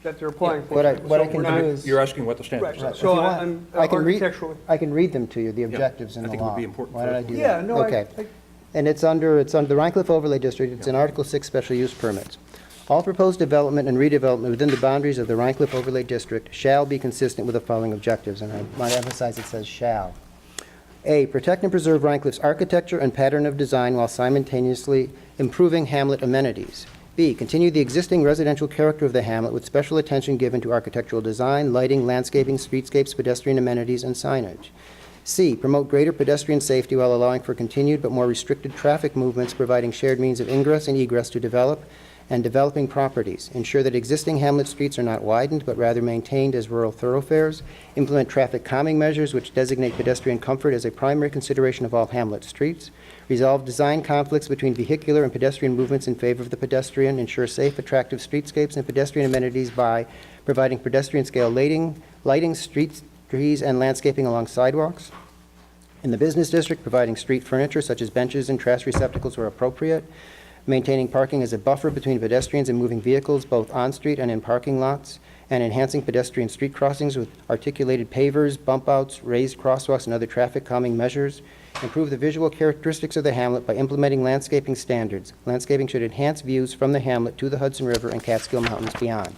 S5: that they're applying for.
S1: What I
S5: So
S1: can
S5: we're not-
S1: do is.
S3: You're asking what the standard
S5: Right,
S3: is.
S1: If you
S5: so
S1: want,
S5: I'm
S1: I can read-
S5: architecturally.
S1: I can read them to you, the objectives in the law.
S3: I think it would be important
S1: Why
S3: for
S1: did I
S3: us.
S1: do that?
S5: Yeah, no,
S1: Okay. And it's under the Rhinecliff Overlay District, it's in Article 6 Special Use Permits. All proposed development and redevelopment within the boundaries of the Rhinecliff Overlay District shall be consistent with the following objectives, and I might emphasize it says shall. A, protect and preserve Rhinecliff's architecture and pattern of design while simultaneously improving hamlet amenities. B, continue the existing residential character of the hamlet with special attention given to architectural design, lighting, landscaping, streetscapes, pedestrian amenities, and signage. C, promote greater pedestrian safety while allowing for continued but more restricted traffic movements, providing shared means of ingress and egress to developing properties. Ensure that existing hamlet streets are not widened, but rather maintained as rural thoroughfares. Implement traffic calming measures which designate pedestrian comfort as a primary consideration of all hamlet streets. Resolve design conflicts between vehicular and pedestrian movements in favor of the pedestrian. Ensure safe, attractive streetscapes and pedestrian amenities by providing pedestrian-scale lighting, streets, trees, and landscaping along sidewalks. In the business district, providing street furniture such as benches and trash receptacles where appropriate. Maintaining parking as a buffer between pedestrians and moving vehicles, both on-street and in parking lots. And enhancing pedestrian street crossings with articulated pavers, bump outs, raised crosswalks, and other traffic calming measures. Improve the visual characteristics of the hamlet by implementing landscaping standards. Landscaping should enhance views from the hamlet to the Hudson River and Catskill Mountains beyond.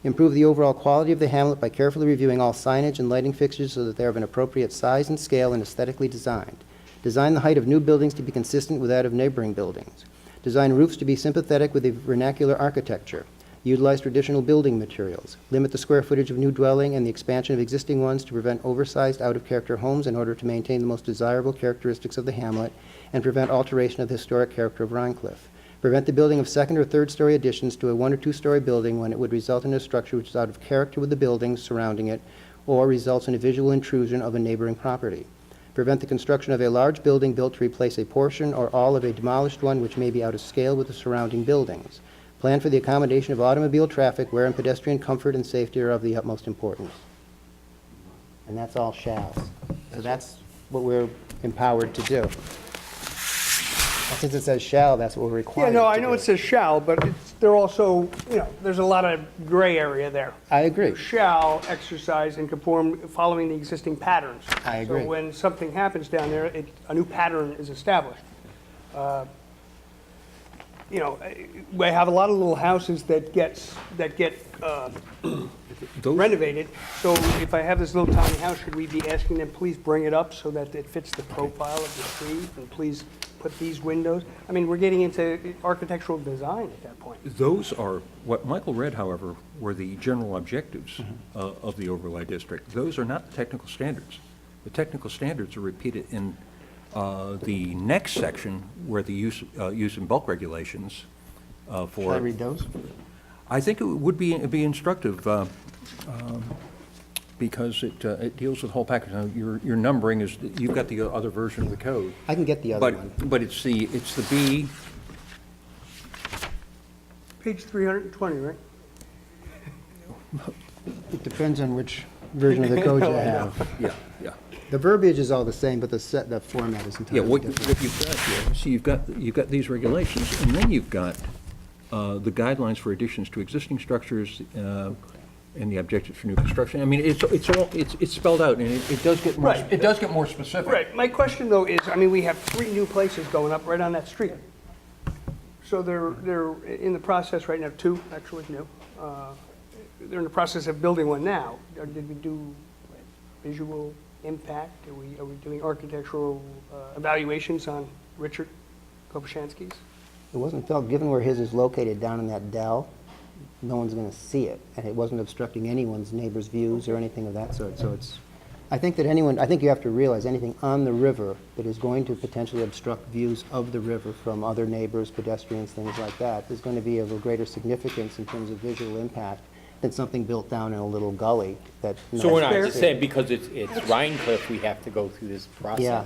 S1: Improve the overall quality of the hamlet by carefully reviewing all signage and lighting fixtures so that they are of an appropriate size and scale and aesthetically designed. Design the height of new buildings to be consistent with that of neighboring buildings. Design roofs to be sympathetic with the vernacular architecture. Utilize traditional building materials. Limit the square footage of new dwelling and the expansion of existing ones to prevent oversized, out-of-character homes in order to maintain the most desirable characteristics of the hamlet and prevent alteration of the historic character of Rhinecliff. Prevent the building of second or third story additions to a 1- or 2-story building when it would result in a structure which is out of character with the buildings surrounding it or results in a visual intrusion of a neighboring property. Prevent the construction of a large building built to replace a portion or all of a demolished one which may be out of scale with the surrounding buildings. Plan for the accommodation of automobile traffic wherein pedestrian comfort and safety are of the utmost importance. And that's all shalls. So that's what we're empowered to do. Since it says shall, that's what we're required
S5: Yeah, no, I
S1: to
S5: know
S1: do.
S5: it says shall, but they're also, there's a lot of gray area there.
S1: I agree.
S5: Shall exercise and conform following the existing patterns.
S1: I agree.
S5: So when something happens down there, a new pattern is established. We have a lot of little houses that get
S3: Those-
S5: renovated. So if I have this little tiny house, should we be asking them, please bring it up so that it fits the profile of the street? And please put these windows? I mean, we're getting into architectural design at that point.
S3: Those are, what Michael read, however, were the general objectives of the overlay district. Those are not the technical standards. The technical standards are repeated in the next section where the use and bulk regulations
S1: Should I
S3: for,
S1: read those?
S3: I think it would be instructive because it deals with the whole package. Now, your numbering is, you've got the other version of the code.
S1: I can get the other one.
S3: But it's the B,
S5: Page 320, right?
S1: It depends on which version of the code you have.
S3: yeah.
S1: The verbiage is all the same, but the format is
S3: Yeah,
S1: entirely
S3: what
S1: different.
S3: you've got here, so you've got these regulations, and then you've got the guidelines for additions to existing structures and the objectives for new construction. I mean, it's spelled out, and it does get more,
S5: Right.
S3: it does get more specific.
S5: Right, my question though is, I mean, we have 3 new places going up right on that street. So they're in the process right now, 2 actually new. They're in the process of building one now. Or did we do visual impact? Are we doing architectural evaluations on Richard Kopashansky's?
S1: It wasn't felt, given where his is located down in that dell, no one's going to see it, and it wasn't obstructing anyone's neighbor's views or anything of that sort. So it's, I think you have to realize anything on the river that is going to potentially obstruct views of the river from other neighbors, pedestrians, things like that, is going to be of a greater significance in terms of visual impact than something built down in a little gully that.
S4: So we're not
S5: fair.
S4: just saying because it's Rhinecliff, we have to go through this process?
S1: Yeah,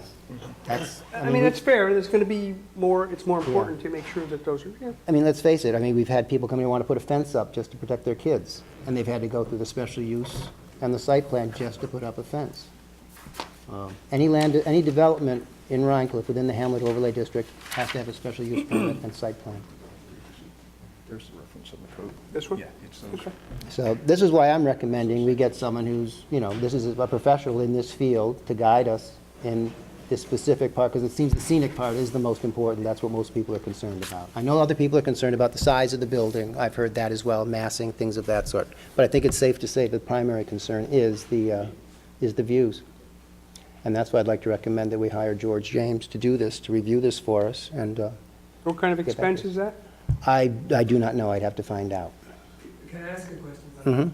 S1: that's,
S5: I mean, that's fair. There's going to be more, it's more important to make sure that those are, yeah.
S1: I mean, let's face it, I mean, we've had people come in and want to put a fence up just to protect their kids, and they've had to go through the special use and the site plan just to put up a fence. Any development in Rhinecliff within the Hamlet Overlay District has to have a special use permit and site plan.
S3: There's the reference in the code.
S5: This one?
S3: Yeah, it's those.
S5: Okay.
S1: So this is why I'm recommending we get someone who's, this is a professional in this field to guide us in this specific part, because it seems the scenic part is the most important. That's what most people are concerned about. I know other people are concerned about the size of the building. I've heard that as well, massing, things of that sort. But I think it's safe to say the primary concern is the views. And that's why I'd like to recommend that we hire George James to do this, to review this for us. And
S5: What kind of
S1: Get back
S5: expense
S1: to-
S5: is that?
S1: I do not know. I'd have to find out.
S9: Can I ask a question?
S1: Mhm.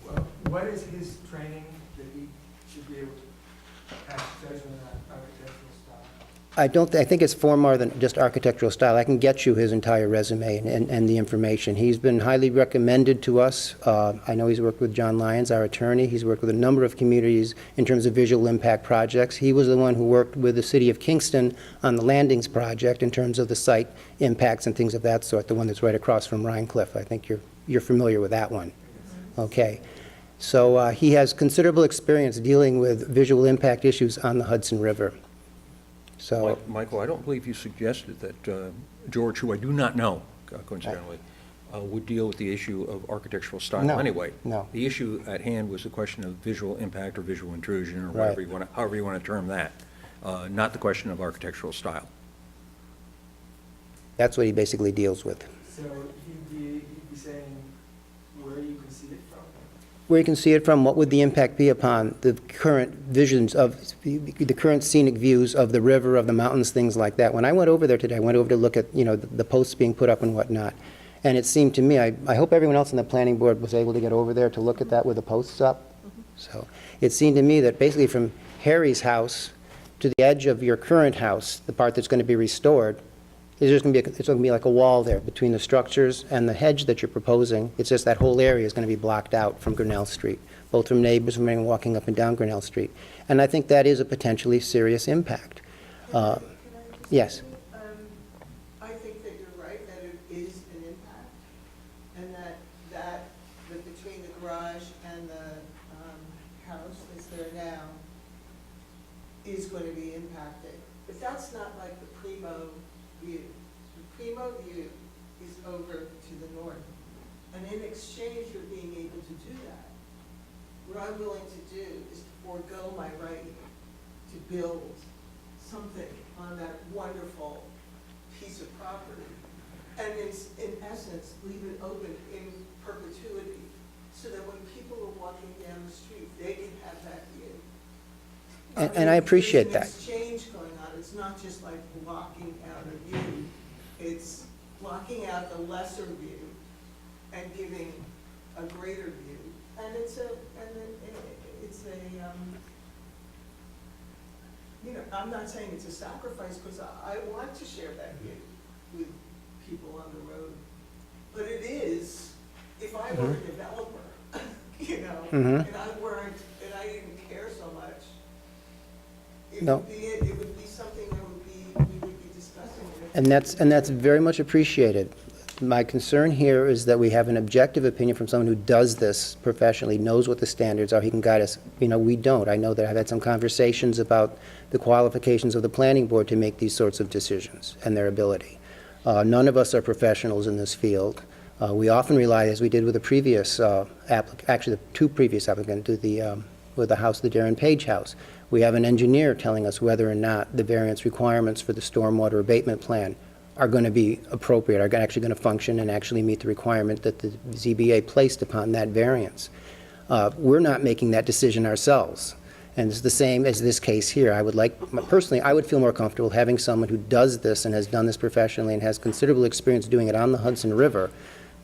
S9: Well, what is his training that he should be able to pass judgment on architectural style?
S1: I think it's far more than just architectural style. I can get you his entire resume and the information. He's been highly recommended to us. I know he's worked with John Lyons, our attorney. He's worked with a number of communities in terms of visual impact projects. He was the one who worked with the city of Kingston on the Landings project in terms of the site impacts and things of that sort, the one that's right across from Rhinecliff. I think you're familiar with that one. Okay. So he has considerable experience dealing with visual impact issues on the Hudson River. So,
S3: Michael, I don't believe you suggested that George, who I do not know, coincidentally, would deal with the issue of architectural style
S1: No,
S3: anyway.
S1: no.
S3: The issue at hand was the question of visual impact or visual intrusion, or
S1: Right.
S3: whatever however you want to term that, not the question of architectural style.
S1: that's what he basically deals with.
S9: So he'd be saying where you can see it from?
S1: Where you can see it from, what would the impact be upon the current visions of, the current scenic views of the river, of the mountains, things like that. When I went over there today, I went over to look at, the posts being put up and whatnot. And it seemed to me, I hope everyone else on the planning board was able to get over there to look at that with the posts up. So it seemed to me that basically from Harry's house to the edge of your current house, the part that's going to be restored, it's going to be like a wall there between the structures and the hedge that you're proposing. It's just that whole area is going to be blocked out from Grinnell Street, both from neighbors, from anyone walking up and down Grinnell Street. And I think that is a potentially serious impact. Yes.
S11: I think that you're right, that it is an impact, and that between the garage and the house that's there now is going to be impacted. But that's not like the primo view. The Primo view is over to the north. And in exchange for being able to do that, what I'm willing to do is to forego my right to build something on that wonderful piece of property. And in essence, leave it open in perpetuity, so that when people are walking down the street, they can have that view.
S1: And I appreciate that.
S11: There's an exchange going on. It's not just like blocking out a view. It's blocking out the lesser view and giving a greater view. And it's a, you know, I'm not saying it's a sacrifice, because I want to share that view with people on the road. But it is, if I were a developer, you know, and I didn't care so much,
S1: No.
S11: it would be something that we would be discussing.
S1: And that's very much appreciated. My concern here is that we have an objective opinion from someone who does this professionally, knows what the standards are, he can guide us. You know, we don't. I know that I've had some conversations about the qualifications of the planning board to make these sorts of decisions and their ability. None of us are professionals in this field. We often rely, as we did with the previous actually the two previous applicants, with the house, the Darren Page house. We have an engineer telling us whether or not the variance requirements for the stormwater abatement plan are going to be appropriate, are actually going to function and actually meet the requirement that the ZBA placed upon that variance. We're not making that decision ourselves. And it's the same as this case here. I would like, personally, I would feel more comfortable having someone who does this and has done this professionally and has considerable experience doing it on the Hudson River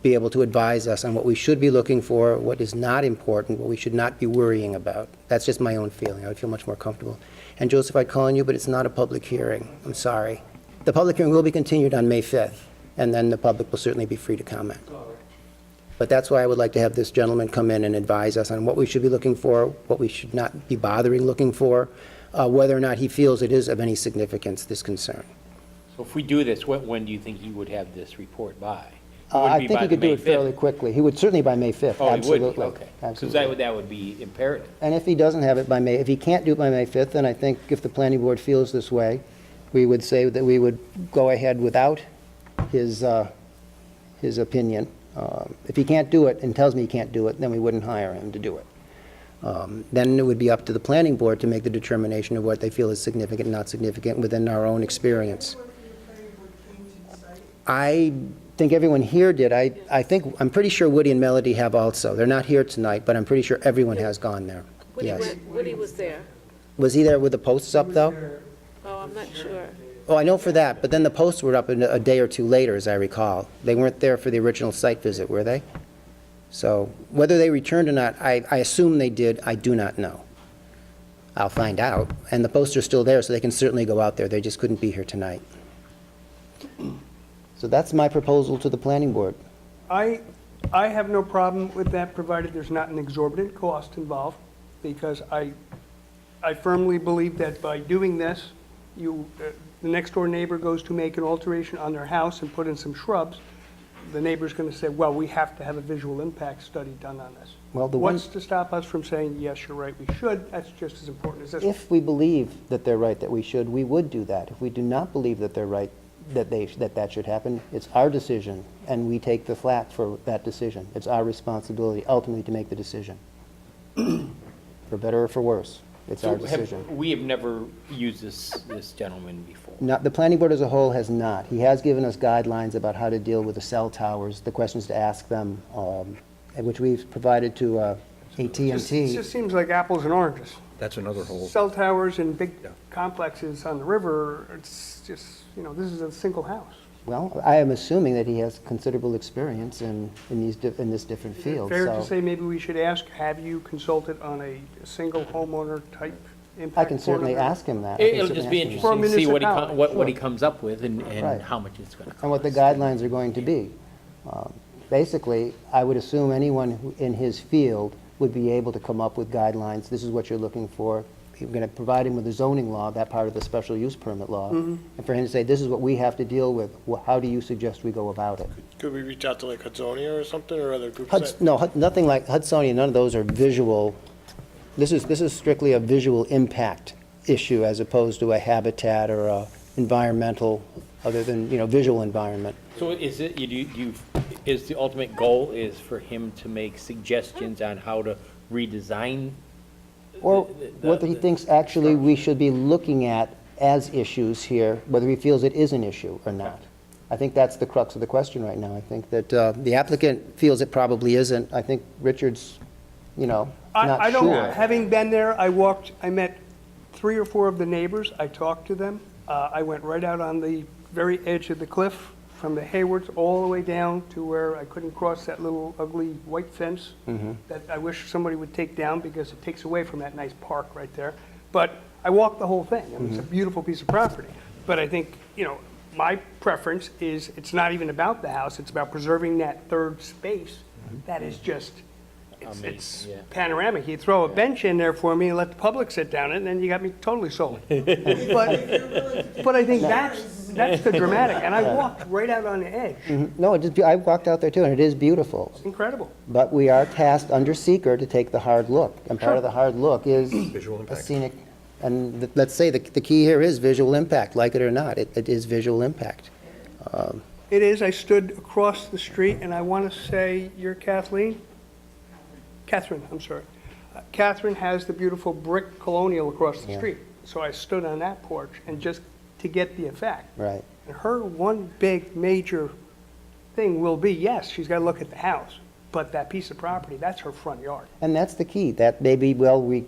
S1: be able to advise us on what we should be looking for, what is not important, what we should not be worrying about. That's just my own feeling. I would feel much more comfortable. And Joseph, I'd call on you, but it's not a public hearing. I'm sorry. The public hearing will be continued on May 5th, and then the public will certainly be free to comment. But that's why I would like to have this gentleman come in and advise us on what we should be looking for, what we should not be bothering looking for, whether or not he feels it is of any significance, this concern.
S4: So if we do this, when do you think he would have this report by?
S1: I think he could do it fairly quickly. He would certainly by May 5th,
S4: Oh, he
S1: absolutely.
S4: would, okay. Because
S1: Absolutely.
S4: that would be imperative.
S1: And if he doesn't have it by May, if he can't do it by May 5th, then I think if the planning board feels this way, we would say that we would go ahead without his opinion. If he can't do it and tells me he can't do it, then we wouldn't hire him to do it. Then it would be up to the planning board to make the determination of what they feel is significant and not significant within our own experience. I think everyone here did. I'm pretty sure Woody and Melody have also. They're not here tonight, but I'm pretty sure everyone has gone there. Yes.
S12: Woody was there.
S1: Was he there with the posts up, though?
S12: Oh, I'm not sure.
S1: Oh, I know for that, but then the posts were up a day or two later, as I recall. They weren't there for the original site visit, were they? So whether they returned or not, I assume they did. I do not know. I'll find out. And the posts are still there, so they can certainly go out there. They just couldn't be here tonight. So that's my proposal to the planning board.
S5: I have no problem with that, provided there's not an exorbitant cost involved, because I firmly believe that by doing this, the next door neighbor goes to make an alteration on their house and put in some shrubs, the neighbor's going to say, well, we have to have a visual impact study done on this.
S1: Well,
S5: What's to stop us from saying, yes, you're right, we should? That's just as important as this.
S1: If we believe that they're right, that we should, we would do that. If we do not believe that they're right, that should happen, it's our decision, and we take the flak for that decision. It's our responsibility ultimately to make the decision. For better or for worse, it's our decision.
S4: We have never used this gentleman before.
S1: Not, the planning board as a whole has not. He has given us guidelines about how to deal with the cell towers, the questions to ask them, which we've provided to
S5: It
S1: AT&T.
S5: just seems like apples and oranges.
S3: That's another whole,
S5: Cell towers and big
S3: Yeah.
S5: complexes on the river, it's just, this is a single house.
S1: Well, I am assuming that he has considerable experience in this different
S5: Is it
S1: field.
S5: fair to
S1: So
S5: say maybe we should ask, have you consulted on a single homeowner type impact?
S1: I can certainly
S5: corridor?
S1: ask him that. I can
S4: It'll
S1: certainly
S4: just be
S1: ask him that.
S5: For a
S4: interesting to see
S5: municipality.
S4: what he comes up with and
S1: Right.
S4: how much it's going to cost.
S1: And what the guidelines are going to be. Basically, I would assume anyone in his field would be able to come up with guidelines. This is what you're looking for. You're going to provide him with the zoning law, that part of the special use permit law. And for him to say, this is what we have to deal with. How do you suggest we go about it?
S13: Could we reach out to like Hudsonia or something, or other groups?
S1: Nothing like Hudsonia, none of those are visual. This is strictly a visual impact issue as opposed to a habitat or a environmental other than, visual environment.
S4: So is it, is the ultimate goal is for him to make suggestions on how to redesign?
S1: Or
S4: the-
S1: what he thinks actually we should be looking at as issues here, whether he feels it is an issue or not. I think that's the crux of the question right now. I think that the applicant feels it probably isn't. I think Richard's, not
S5: I don't,
S1: sure.
S5: having been there, I met 3 or 4 of the neighbors, I talked to them. I went right out on the very edge of the cliff, from the Haywards all the way down to where I couldn't cross that little ugly white fence that I wish somebody would take down because it takes away from that nice park right there. But I walked the whole thing. I mean, it's a beautiful piece of property. But I think, my preference is, it's not even about the house, it's about preserving that third space. That is just, it's
S4: yeah.
S5: panoramic. You throw a bench in there for me and let the public sit down, and then you got me totally sold. But I think that's the dramatic, and I walked right out on the edge.
S1: No, I walked out there too, and it is beautiful.
S5: It's incredible.
S1: But we are tasked under seeker to take the hard look. And part of the hard look is
S3: Visual
S1: a
S3: impact.
S1: scenic, and let's say the key here is visual impact, like it or not. It is visual impact.
S5: It is. I stood across the street, and I want to say, you're Kathleen? Catherine, I'm sorry. Catherine has the beautiful brick colonial across the
S1: Yeah.
S5: street. So I stood on that porch, and just to get the effect.
S1: Right.
S5: And her one big major thing will be, yes, she's got to look at the house, but that piece of property, that's her front yard.
S1: And that's the key. That may be where we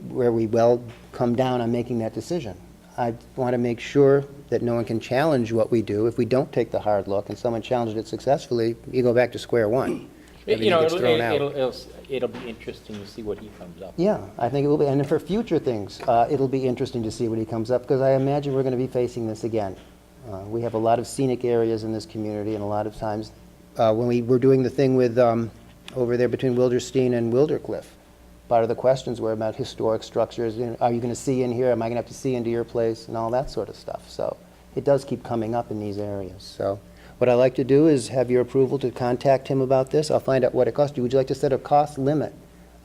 S1: come down on making that decision. I want to make sure that no one can challenge what we do. If we don't take the hard look and someone challenged it successfully, you go back to square one. Everything gets thrown out.
S4: It'll be interesting to see what he comes up with.
S1: Yeah, I think it will be. And for future things, it'll be interesting to see what he comes up, because I imagine we're going to be facing this again. We have a lot of scenic areas in this community, and a lot of times, when we were doing the thing with, over there between Wilderstein and Wildercliff, part of the questions were about historic structures. Are you going to see in here? Am I going to have to see into your place? And all that sort of stuff. So it does keep coming up in these areas. So what I'd like to do is have your approval to contact him about this. I'll find out what it costs you. Would you like to set a cost limit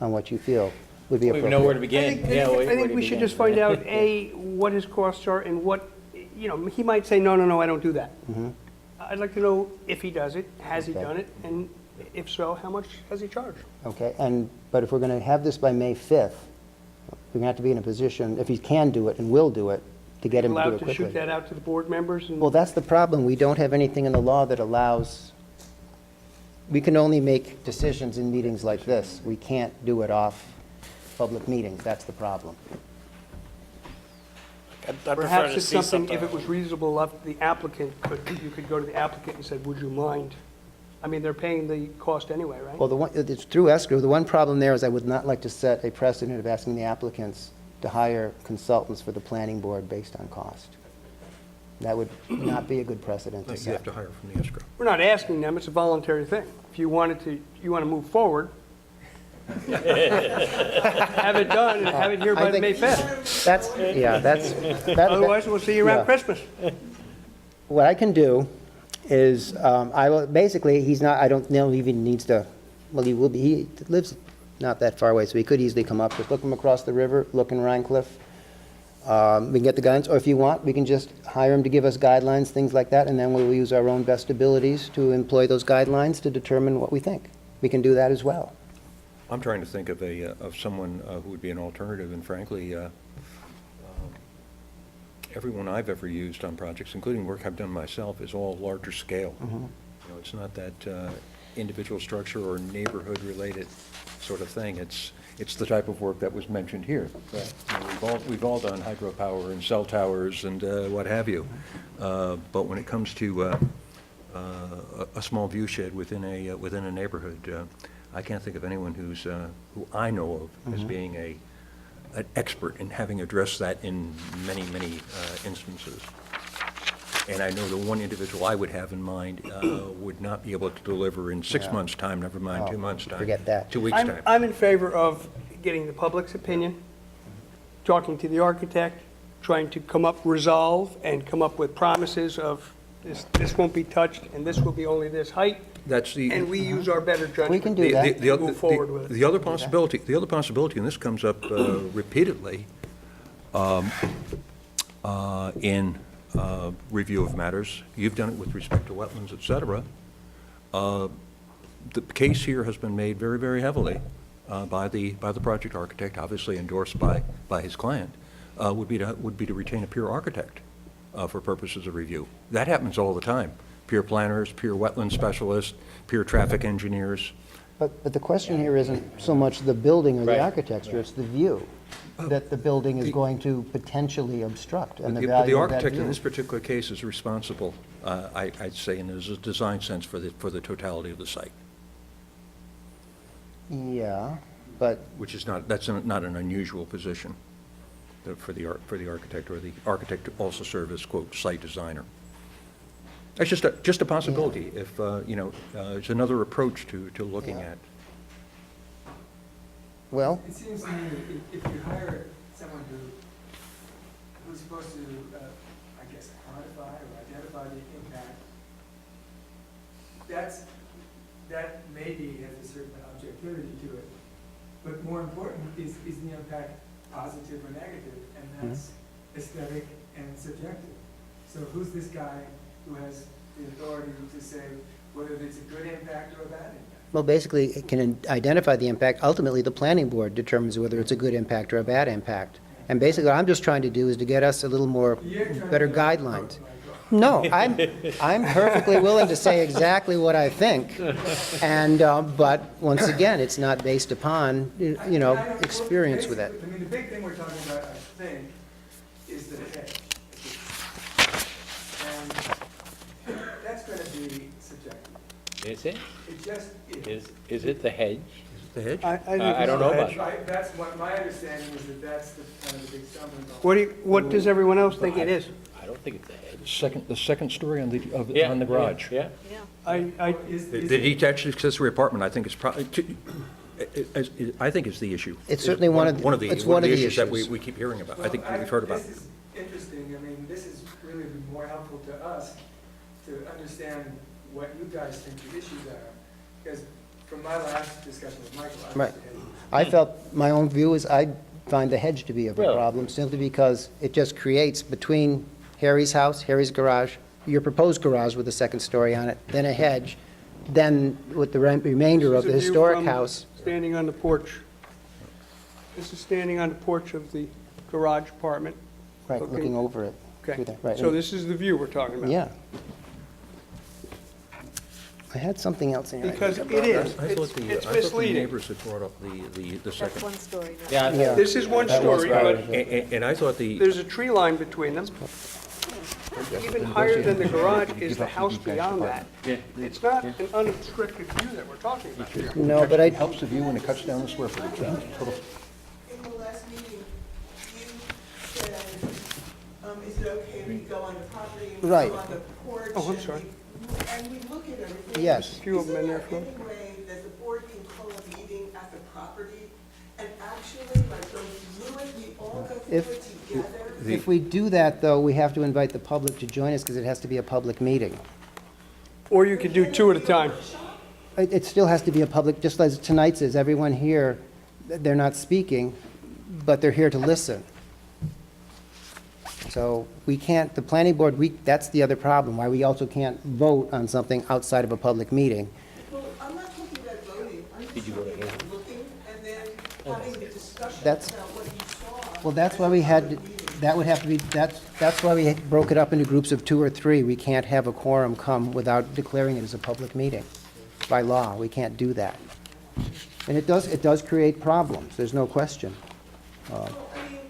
S1: on what you feel would be
S4: We
S1: appropriate?
S4: know where to begin.
S5: I think we should just find out, A, what his costs are, and what, he might say, no, I don't do that. I'd like to know if he does it, has he
S1: Okay.
S5: done it, and if so, how much has he charged?
S1: Okay, but if we're going to have this by May 5th, we're going to have to be in a position, if he can do it and will do it, to get him to do
S5: Allowed
S1: it
S5: to
S1: quickly.
S5: shoot that out to the board members? And
S1: Well, that's the problem. We don't have anything in the law that allows, we can only make decisions in meetings like this. We can't do it off public meetings. That's the problem.
S13: I prefer
S5: Perhaps
S13: to
S5: it's
S13: see
S5: something,
S13: something.
S5: if it was reasonable enough, the applicant you could go to the applicant and said, would you mind? I mean, they're paying the cost anyway, right?
S1: Well, it's through escrow. The one problem there is I would not like to set a precedent of asking the applicants to hire consultants for the planning board based on cost. That would not be a good precedent to
S3: You have
S1: set.
S3: to hire from the escrow.
S5: We're not asking them, it's a voluntary thing. If you want to move forward, have it done and have it here by
S1: I think-
S5: May 5th. Otherwise, we'll see you
S1: yeah.
S5: around Christmas.
S1: What I can do is, I will, basically, I don't know if he needs to, well, he lives not that far away, so he could easily come up, just look him across the river, look in Rhinecliff. We can get the guidance, or if you want, we can just hire him to give us guidelines, things like that, and then we'll use our own best abilities to employ those guidelines to determine what we think. We can do that as well.
S3: I'm trying to think of someone who would be an alternative, and frankly, everyone I've ever used on projects, including work I've done myself, is all larger scale. It's not that individual structure or neighborhood-related sort of thing. It's the type of work that was mentioned here. We've all done hydropower and cell towers and what have you. But when it comes to a small view shed within a neighborhood, I can't think of anyone who I know of as being an expert in having addressed that in many instances. And I know the one individual I would have in mind would not be able to deliver in 6 months' time, never mind 2 months' time.
S1: Forget that.
S3: 2 weeks' time.
S5: I'm in favor of getting the public's opinion, talking to the architect, trying to resolve and come up with promises of this won't be touched and this will be only this height,
S3: That's the.
S5: and we use our better judgment.
S1: We can do that.
S5: and move forward with it.
S3: The other possibility, and this comes up repeatedly, in review of matters. You've done it with respect to wetlands, et cetera. The case here has been made very, very heavily by the project architect, obviously endorsed by his client, would be to retain a peer architect for purposes of review. That happens all the time. Peer planners, peer wetland specialists, peer traffic engineers.
S1: But the question here isn't so much the building or the
S4: Right.
S1: architecture, it's the view that the building is going to potentially obstruct and the
S3: But
S1: value
S3: the
S1: of that
S3: architect in
S1: view.
S3: this particular case is responsible, I'd say, in his design sense for the totality of the site,
S1: Yeah, but
S3: which is not an unusual position for the architect, or the architect to also serve as, quote, site designer. That's just a possibility, if, it's another approach to looking
S1: Yeah.
S3: at.
S1: well,
S9: It seems to me that if you hire someone who's supposed to, I guess, quantify or identify the impact, that maybe has a certain objectivity to it. But more important is the impact positive or negative, and that's aesthetic and subjective. So who's this guy who has the authority to say whether it's a good impact or a bad impact?
S1: well, basically, it can identify the impact. Ultimately, the planning board determines whether it's a good impact or a bad impact. And basically, what I'm just trying to do is to get us a little more,
S9: You're trying to
S1: better
S9: get off the
S1: guidelines.
S9: hook, Michael.
S1: No, I'm perfectly willing to say exactly what I think. And, but, once again, it's not based upon,
S9: Well,
S1: experience with it.
S9: basically, I mean, the big thing we're talking about, I think, is the hedge. And that's going to be subjective.
S4: Is it?
S9: It just is.
S4: Is it the hedge?
S3: The hedge?
S4: I don't know about it.
S9: Right, that's what my understanding is, that that's the kind of the big stumbling block.
S5: What does everyone else think it is?
S4: I don't think it's the hedge.
S3: The second story on the
S4: Yeah,
S3: garage.
S4: Yeah.
S3: The detached accessory apartment, I think, is probably, I think is the issue.
S1: It's certainly one of the
S3: issues that
S1: issues.
S3: we keep hearing about. I
S9: Well,
S3: think we've heard about.
S9: This is interesting. I mean, this is really been more helpful to us to understand what you guys think the issues are. Because from my last discussion with Michael, I
S1: Right.
S9: was saying,
S1: I felt, my own view is I find the hedge to be of a
S4: Really?
S1: problem, simply because it just creates between Harry's house, Harry's garage, your proposed garage with a second story on it, then a hedge, then with the remainder of the
S5: This is a view
S1: historic
S5: from
S1: house.
S5: Standing on the porch. This is standing on the porch of the garage apartment.
S1: Right, looking over it.
S5: Okay,
S1: through there, right.
S5: so this is the view we're talking about.
S1: Yeah. I had something else in here.
S5: Because it is,
S3: I thought the
S5: it's misleading.
S3: neighbors had brought up the
S12: That's
S3: second.
S12: one story now.
S4: Yeah.
S1: Yeah.
S5: This is one
S1: That was
S5: story,
S1: part
S5: but
S1: of it.
S3: And I thought
S5: there's a tree line between them. Even higher than the garage is the house beyond that.
S4: Yeah.
S5: It's not an unobstructed view that we're talking about here.
S1: No, but I,
S3: helps the view when it cuts down the square footage.
S11: In the last meeting, you said, is it okay if we go on the property and we
S1: Right.
S11: go on the porch?
S5: Oh, I'm
S11: and
S5: sorry.
S11: And we look at everything?
S1: Yes.
S5: A few of them in there,
S11: Is
S5: Flo.
S11: there any way that the board can call a meeting at the property and actually, like, go through it, we all go through
S1: If-
S11: it together?
S1: if we do that, though, we have to invite the public to join us, because it has to be a public meeting.
S5: Or you could do two at a time.
S1: It still has to be a public, just as tonight's is, everyone here, they're not speaking, but they're here to listen. So we can't, the planning board, that's the other problem, why we also can't vote on something outside of a public meeting.
S11: Well, I'm not talking about voting, I'm just talking about looking and then having the discussion
S1: That's-
S11: about what you saw.
S1: Well, that's why we had, that would have to be, that's why we broke it up into groups of 2 or 3. We can't have a quorum come without declaring it as a public meeting. By law, we can't do that. And it does create problems, there's no question.
S11: Well, I mean,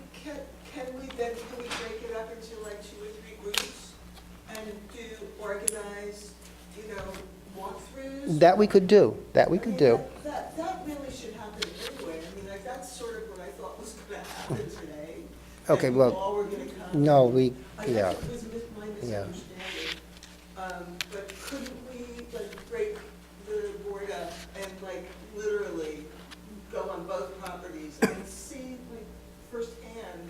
S11: can we break it up into like 2 or 3 groups and organize, walkthroughs?
S1: That we could do,
S11: That really should happen anyway. I mean, like, that's sort of what I thought was gonna happen today.
S1: Okay,
S11: that we
S1: well,
S11: all were gonna come.
S1: no,
S11: I
S1: yeah.
S11: guess it was my misunderstanding. But couldn't we, like, break the board up and, like, literally go on both properties and see, like, firsthand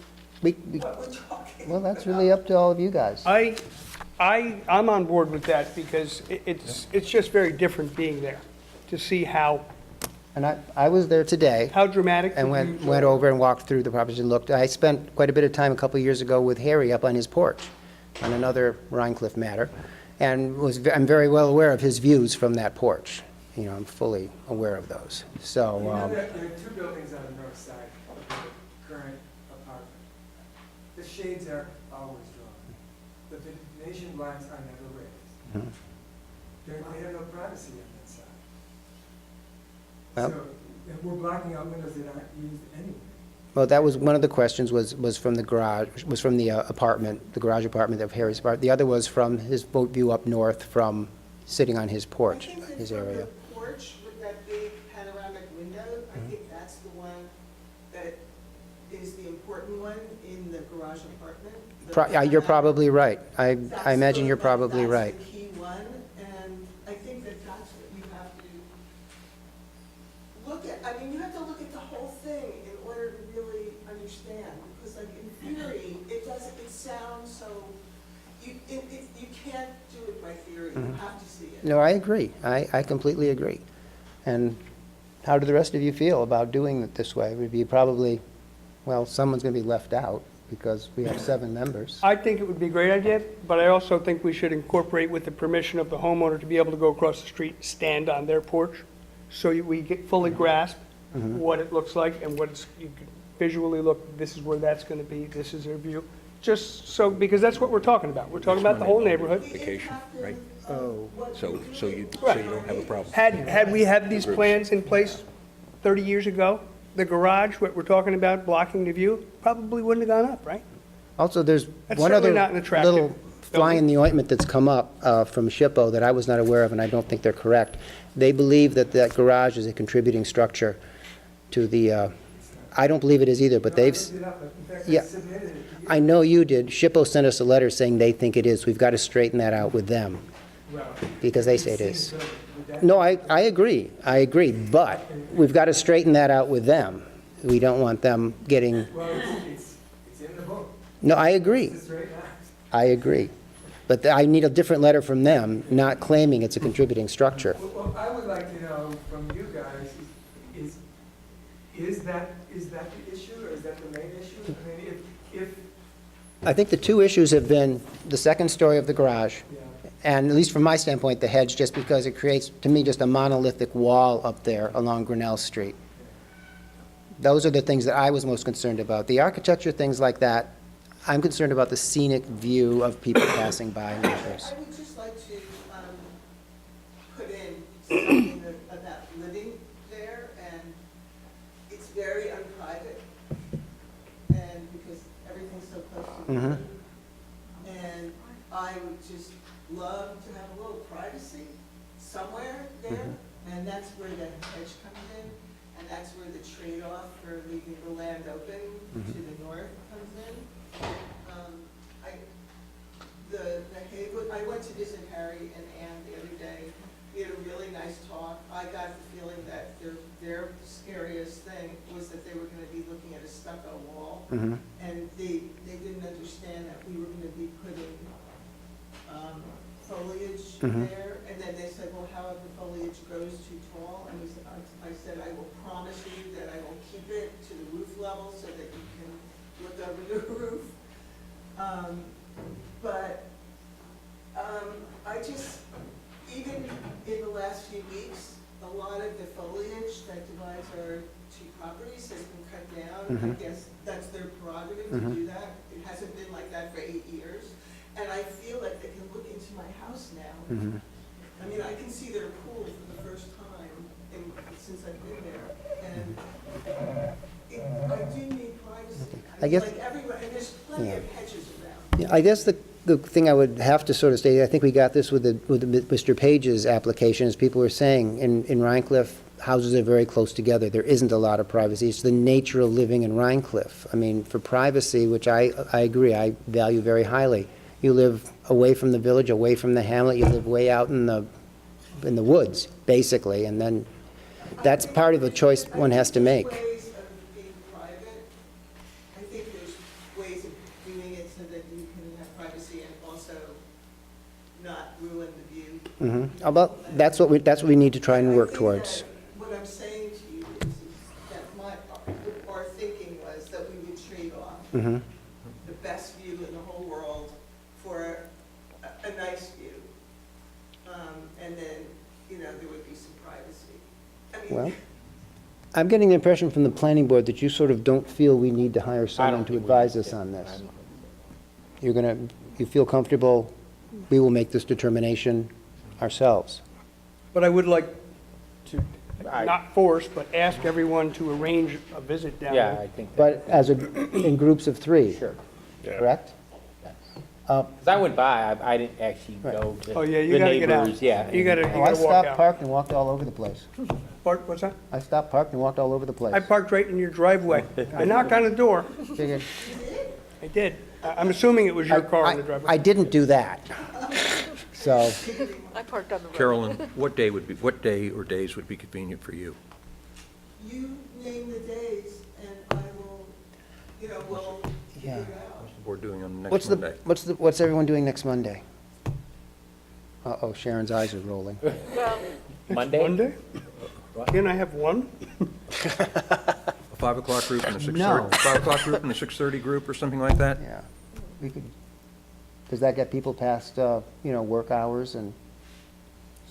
S1: We,
S11: what we're talking
S1: well, that's really up to all of you guys.
S5: I'm on board with that because it's just very different being there to see how
S1: And I was there today.
S5: dramatic. the
S1: And
S5: views
S1: went
S5: are.
S1: over and walked through the properties and looked. I spent quite a bit of time a couple of years ago with Harry up on his porch, on another Rhine Cliff matter, and I'm very well aware of his views from that porch. You know, I'm fully aware of those. So,
S9: You know, there are two buildings on the north side of the current apartment. The shades are always drawn. The venetian blinds are never raised. They have no privacy on that side.
S1: Well-
S9: So, and we're blocking out windows that aren't used anyway.
S1: well, that was, one of the questions was from the garage, was from the apartment, the garage apartment of Harry's apartment. The other was from his boat view up north from sitting on his porch,
S11: I think that
S1: his
S11: from
S1: area.
S11: the porch with that big panoramic window, I think that's the one that is the important one in the garage apartment. The
S1: You're
S11: panoramic.
S1: probably right. I
S11: That's
S1: imagine
S11: the-
S1: you're probably
S11: that's
S1: right.
S11: the key one, and I think that that's what you have to look at. I mean, you have to look at the whole thing in order to really understand, because like in theory, it sounds so, you can't do it by theory, you have to see it.
S1: No, I agree. I completely agree. And how do the rest of you feel about doing it this way? It would be probably, well, someone's going to be left out because we have 7 members.
S5: I think it would be a great idea, but I also think we should incorporate with the permission of the homeowner to be able to go across the street, stand on their porch, so we get fully grasp what it looks like and what it's, you can visually look, this is where that's gonna be, this is their view. Just so, because that's what we're talking about. We're talking about the whole neighborhood.
S3: Vacation, right?
S1: Oh.
S3: So you don't have a problem.
S5: Had we had these plans in place 30 years ago, the garage, what we're talking about, blocking the view, probably wouldn't have gone up, right?
S1: Also, there's
S5: That's
S1: one
S5: certainly
S1: other
S5: not an attractive
S1: little fly in the ointment that's come up from SHPO that I was not aware of, and I don't think they're correct. They believe that that garage is a contributing structure to the, I don't believe it is either, but they've,
S9: In fact,
S1: yeah.
S9: I submitted it to you.
S1: I know you did. SHPO sent us a letter saying they think it is. We've got to straighten that out with them,
S9: Well,
S1: because they say it is.
S9: seems so, would that-
S1: No, I agree, but we've got to straighten that out with them. We don't want them getting,
S9: Well, it's in the book,
S1: no, I agree,
S9: it's right now.
S1: I agree. But I need a different letter from them, not claiming it's a contributing structure.
S9: Well, I would like to know from you guys, is that the issue, or is that the main issue? I mean, if,
S1: I think the two issues have been the second story of the garage,
S9: yeah,
S1: and at least from my standpoint, the hedge, just because it creates, to me, just a monolithic wall up there along Grinnell Street. Those are the things that I was most concerned about. The architecture, things like that, I'm concerned about the scenic view of people passing by, neighbors.
S11: I would just like to put in something about living there, and it's very unprivate, and because everything's so close to the road. And I would just love to have a little privacy somewhere there, and that's where the hedge comes in, and that's where the trade-off for leaving the land open to the north comes in. The Haywood, I went to visit Harry and Ann the other day. We had a really nice talk. I got the feeling that their scariest thing was that they were gonna be looking at a stucco wall. And they didn't understand that we were gonna be putting foliage there. And then they said, well, how if the foliage grows too tall? And I said, I will promise you that I will keep it to the roof level so that you can look over the roof. But I just, even in the last few weeks, a lot of the foliage that divides our two properties has been cut down. I guess that's their prerogative to do that. It hasn't been like that for 8 years. And I feel like they can look into my house now. I mean, I can see their pool for the first time since I've been there. And I do need privacy.
S1: I guess-
S11: Like everywhere, and there's plenty of hedges around.
S1: Yeah, I guess the thing I would have to sort of state, I think we got this with Mr. Page's application, as people were saying, in Rhine Cliff, houses are very close together. There isn't a lot of privacy. It's the nature of living in Rhine Cliff. I mean, for privacy, which I agree, I value very highly. You live away from the village, away from the hamlet, you live way out in the woods, basically, and then that's part of a choice one has to make.
S11: There's ways of being private. I think there's ways of doing it so that you can have privacy and also not ruin the view.
S1: Well, that's what we need to try and work
S11: I think
S1: towards.
S11: that what I'm saying to you is that our thinking was that we would trade off the best view in the whole world for piece of privacy. I mean,
S1: Well, I'm getting the impression from the planning board that you sort of don't feel we need to hire someone to
S4: think we
S1: advise
S4: need
S1: us
S4: to.
S1: on this.
S4: I don't-
S1: You're gonna, you feel comfortable, we will make this determination ourselves.
S5: But I would like to, not force, but ask everyone to arrange a visit down
S4: Yeah,
S5: there.
S4: I think that,
S1: But as a, in groups of 3.
S4: sure.
S1: Correct?
S4: Because I went by, I didn't actually go to
S5: Oh, yeah, you
S4: the
S5: gotta get out.
S4: neighbors, yeah.
S5: You gotta,
S1: Oh,
S5: you
S1: I
S5: gotta walk
S1: stopped,
S5: out.
S1: parked, and walked all over the place.
S5: Park, what's that?
S1: I stopped, parked, and walked all over the place.
S5: I parked right in your driveway. I knocked on the door.
S1: Figured-
S5: I did. I'm assuming it was your car in the driveway.
S1: I didn't do that. So,
S12: I parked on the road.
S3: Carolyn, what day or days would be convenient for you?
S11: you name the days and I will, we'll figure
S1: Yeah.
S11: it out.
S3: What's the board doing on
S1: what's
S3: next
S1: the,
S3: Monday?
S1: what's everyone doing next Monday? Uh-oh, Sharon's eyes are rolling.
S12: Well,
S4: Monday?
S5: Monday? Can I have one?
S3: A 5 o'clock group and a 6:30?
S1: No.
S3: 5 o'clock group and a 6:30 group or something like that?
S1: Yeah. We could, does that get people past, work hours and?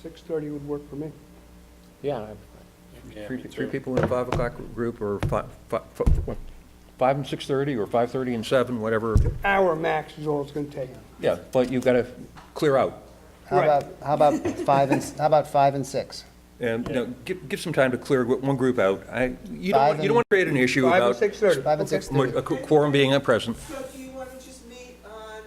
S5: 6:30 would work for me.
S4: Yeah,
S3: Three people in a 5 o'clock group, or 5 and 6:30, or 5:30 and 7, whatever.
S5: Hour max is all it's gonna take.
S3: Yeah, but you've got to clear out.
S5: Right.
S1: How about 5 and 6?
S3: And, give some time to clear one group out. You
S1: Five
S3: don't want to create an issue
S5: 5 and
S3: about
S5: 6:30.
S1: 5 and 6:30.
S3: a quorum being present.
S11: So do you want to just meet on,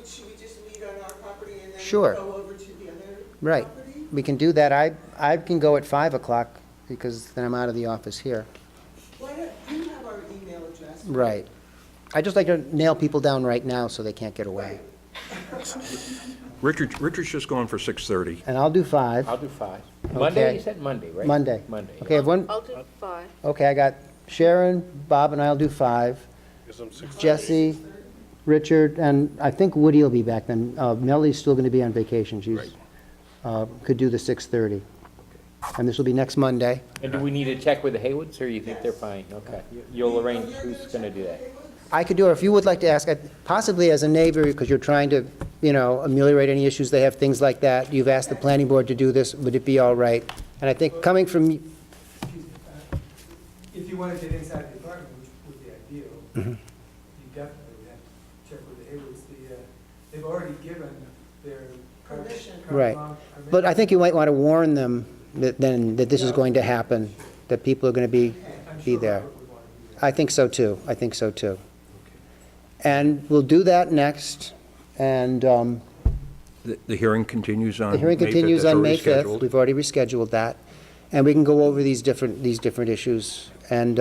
S11: should we just meet on our property and then
S1: Sure.
S11: go over to the other
S1: Right.
S11: property?
S1: We can do that. I can go at 5 o'clock because then I'm out of the office here.
S11: Why don't, you have our email address?
S1: Right. I just like to nail people down right now so they can't get away.
S3: Richard's just going for 6:30.
S1: And I'll do 5.
S4: I'll do 5.
S1: Okay.
S4: Monday, you said Monday, right?
S1: Monday.
S4: Monday.
S1: Okay, everyone,
S12: I'll do 5.
S1: okay, I got Sharon, Bob, and I'll do 5.
S13: Because I'm 6:30.
S1: Jesse, Richard, and I think Woody will be back then. Nellie's still going to be on vacation. She's, could do the 6:30. And this will be next Monday.
S4: And do we need to check with the Haywoods, or you think they're fine? Okay. You'll arrange who's going to do that?
S1: I could do it, if you would like to ask, possibly as a neighbor, because you're trying to, ameliorate any issues they have, things like that. You've asked the planning board to do this, would it be all right? And I think coming from,
S9: Excuse me, if you want to get inside the apartment, which would be ideal, you definitely would have to check with the Haywards. They've already given their
S11: Permission.
S1: Right. But I think you might want to warn them that this is going to happen, that people are going to be there. I think so too. I think so too. And we'll do that next, and
S3: The hearing continues on
S1: the hearing
S3: May 5th.
S1: continues
S3: That's
S1: on
S3: already
S1: May 5th.
S3: scheduled.
S1: We've already rescheduled that. And we can go over these different issues. And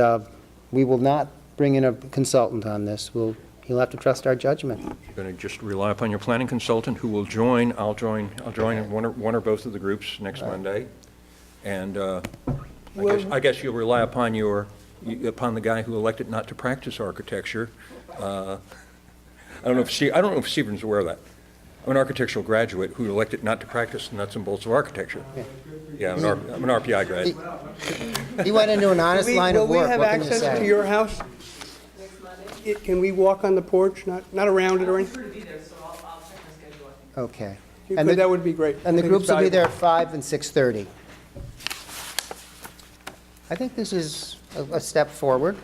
S1: we will not bring in a consultant on this. You'll have to trust our judgment.
S3: You're going to just rely upon your planning consultant, who will join. I'll join in one or both of the groups next Monday. And I guess you'll rely upon upon the guy who elected not to practice architecture. I don't know if Stephen's aware of that. I'm an architectural graduate who elected not to practice nuts and bolts of architecture. Yeah, I'm an RPI grad.
S1: He went into an honest line of work.
S5: Will we have
S1: What can you
S5: access to
S1: say?
S5: your house? Can we walk on the porch, not around it or anything?
S1: Okay.
S5: Because
S1: And the-
S5: that would be great.
S1: And the
S5: I think it's
S1: groups will be there
S5: valuable.
S1: at 5 and 6:30. I think this is a step forward,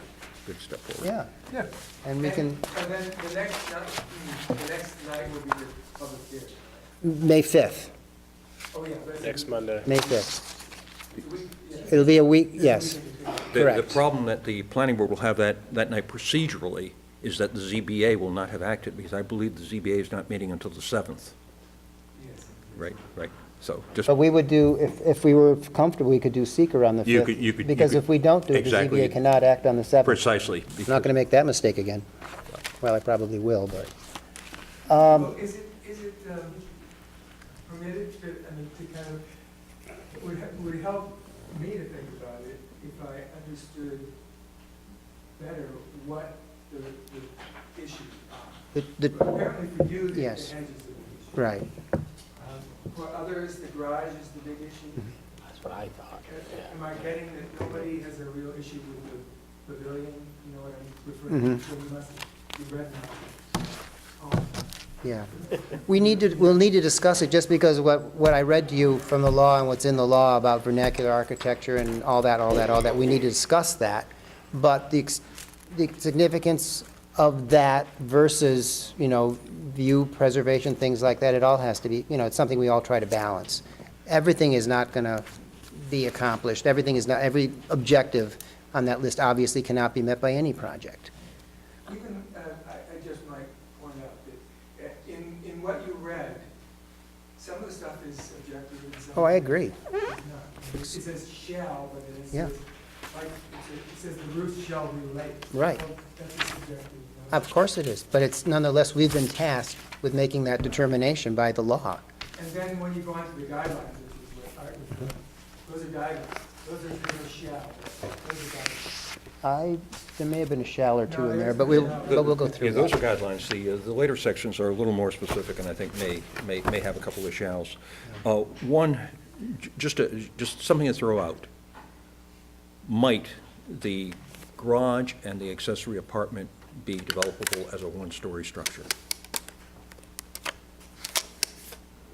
S3: Good step forward.
S1: yeah.
S5: Yeah.
S1: And we can,
S9: And then the next night will be the public hearing.
S1: May 5th,
S9: Oh, yeah. but-
S13: Next Monday.
S1: May 5th. It'll be a week, yes.
S3: The
S1: Correct.
S3: problem that the planning board will have that night procedurally is that the ZBA will not have acted, because I believe the ZBA is not meeting until the 7th.
S9: Yes.
S3: Right. So just,
S1: But we would do, if we were comfortable, we could do seeker on the 5th.
S3: You could-
S1: Because if we don't do it, the
S3: exactly.
S1: ZBA cannot act on the 7th.
S3: precisely.
S1: I'm not going to make that mistake again. Well, I probably will, but.
S9: Well, is it permitted to kind of, would help me to think about it if I understood better what the issues are.
S1: The
S9: Apparently for you, the hedges
S1: Yes.
S9: are the issue.
S1: Right.
S9: For others, the garage is the big issue.
S4: That's what I thought.
S9: Am I getting that nobody has a real issue with the pavilion, you know what I'm referring to? So we must be read now.
S1: Yeah. We'll need to discuss it, just because what I read to you from the law and what's in the law about vernacular architecture and all that, we need to discuss that. But the significance of that versus, view preservation, things like that, it all has to be, it's something we all try to balance. Everything is not going to be accomplished. Every objective on that list obviously cannot be met by any project.
S9: Even, I just might point out that in what you read, some of the stuff is subjective and some.
S1: Oh, I agree.
S9: Is not. It says shall, but it
S1: Yeah.
S9: says, like, it says the roofs shall relate.
S1: Right.
S9: So that's a subjective.
S1: Of course it is, but it's nonetheless, we've been tasked with making that determination by the law.
S9: And then when you go on to the guidelines, which is what Art was doing, those are guidelines. Those are shall. Those are guidelines.
S1: There may have been a shall or two
S9: No,
S1: in there,
S9: there's
S1: but
S9: no
S1: we'll go
S3: Yeah,
S1: through
S3: those are
S1: that.
S3: guidelines. The later sections are a little more specific, and I think may have a couple of shalls. One, just something to throw out. Might the garage and the accessory apartment be developable as a one-story structure?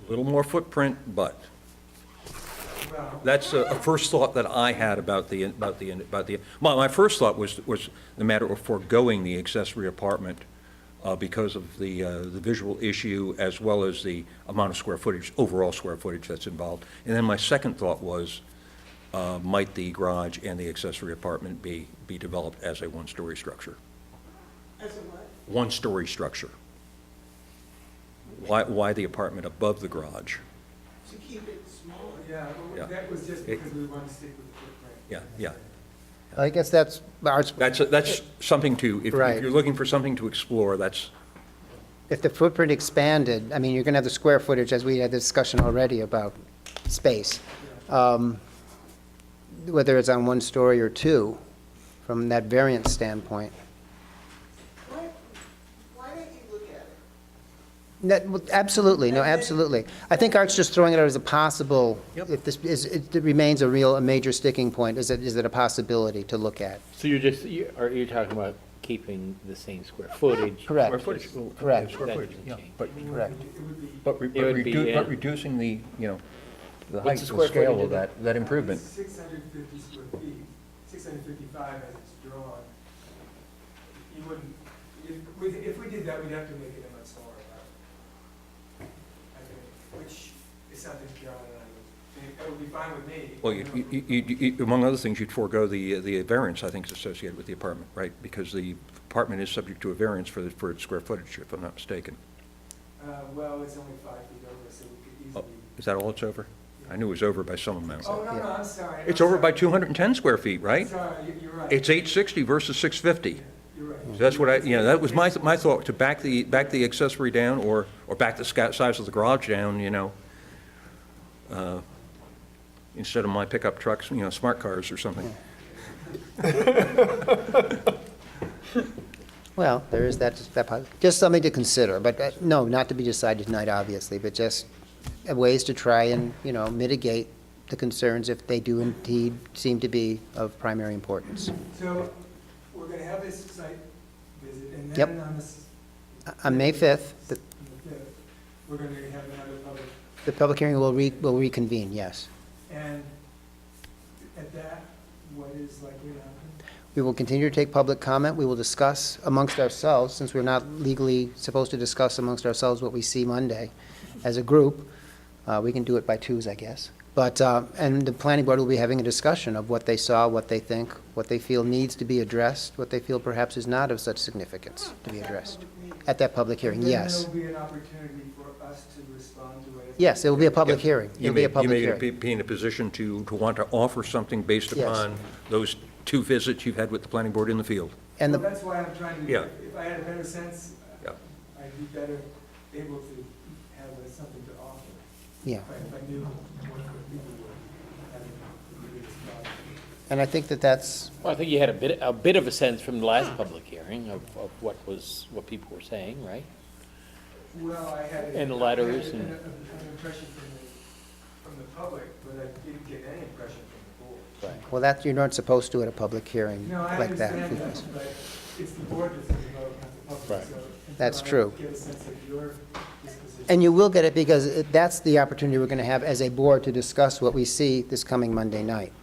S3: A little more footprint, but
S9: Well,
S3: that's a first thought that I had about the, well, my first thought was the matter of foregoing the accessory apartment because of the visual issue as well as the amount of square footage, overall square footage that's involved. And then my second thought was, might the garage and the accessory apartment be developed as a one-story structure?
S11: As a what?
S3: One-story structure. Why the apartment above the garage?
S11: To keep it smaller.
S9: yeah,
S3: Yeah.
S9: that was just because we wanted to stick with the footprint.
S3: Yeah.
S1: I guess that's,
S3: That's something to, if
S1: Right.
S3: you're looking for something to explore, that's,
S1: if the footprint expanded, I mean, you're going to have the square footage, as we had the discussion already about space. Whether it's on one story or two, from that variance standpoint.
S11: Why don't you look at it?
S1: Absolutely, no, absolutely. I think Art's just throwing it out as a possible, if this is, it remains a major sticking point, is it a possibility to look at?
S4: So you're talking about keeping the same square footage?
S1: Correct.
S3: Square footage.
S1: Correct.
S3: Square
S4: That
S3: footage,
S4: doesn't
S3: yeah.
S4: change.
S1: Correct.
S4: It would be,
S3: But reducing the, the
S4: What's
S3: height,
S4: the
S3: the
S4: square
S3: scale
S4: footage
S3: of
S4: of
S3: that improvement.
S9: 650 square feet, 655 as it's drawn. You wouldn't, if we did that, we'd have to make it a much smaller apartment. I think, which is something Carol and I would, that would be fine with me.
S3: Well, among other things, you'd forego the variance, I think, is associated with the apartment, right? Because the apartment is subject to a variance for its square footage, if I'm not mistaken.
S9: Well, it's only 5 feet over, so we could
S3: Oh,
S9: easily.
S3: is that all it's over? I knew it was over by some amount.
S9: Oh, no, I'm sorry.
S3: It's
S9: I'm
S3: over by
S9: sorry.
S3: 210 square feet, right?
S9: Sorry, you're right.
S3: It's 860 versus 650.
S9: You're right.
S3: So that's what that was my thought, to back the accessory down or back the size of the garage down, instead of my pickup trucks, smart cars or something.
S1: Well, there is that, just something to consider, but no, not to be decided tonight, obviously, but just ways to try and, mitigate the concerns if they do indeed seem to be of primary importance.
S9: So we're going to have this site visit, and
S1: Yep.
S9: then on this.
S1: On May 5th,
S9: on the 5th, we're going to have another public,
S1: the public hearing will reconvene, yes.
S9: and at that, what is likely to happen?
S1: We will continue to take public comment. We will discuss amongst ourselves, since we're not legally supposed to discuss amongst ourselves what we see Monday as a group. We can do it by twos, I guess. But, and the planning board will be having a discussion of what they saw, what they think, what they feel needs to be addressed, what they feel perhaps is not of such significance to be addressed at that public hearing, yes.
S9: And then there'll be an opportunity for us to respond to it.
S1: Yes, it will be a public hearing. It'll be a public
S3: You
S1: hearing.
S3: may be in a position to want to offer something based
S1: Yes.
S3: upon those 2 visits you've had with the planning board in the field.
S1: And
S9: Well,
S1: the,
S9: that's why I'm trying to,
S3: Yeah.
S9: if I had a better sense,
S3: Yeah.
S9: I'd be better able to have something to offer.
S1: yeah.
S9: If I knew what people were having to do this project.
S1: And I think that's,
S4: Well, I think you had a bit of a sense from the last public hearing of what people were saying, right?
S9: Well, I had.
S4: And the letters
S9: I had
S4: and-
S9: an impression from the public, but I didn't get any impression from the board.
S1: well, that, you're not supposed to at a public hearing
S9: No, I
S1: like that.
S9: understand that, but it's the board that's involved, not the public,
S4: Right.
S9: so.
S1: That's
S9: I
S1: true.
S9: Get a sense of your disposition.
S1: And you will get it because that's the opportunity we're going to have as a board to discuss what we see this coming Monday night.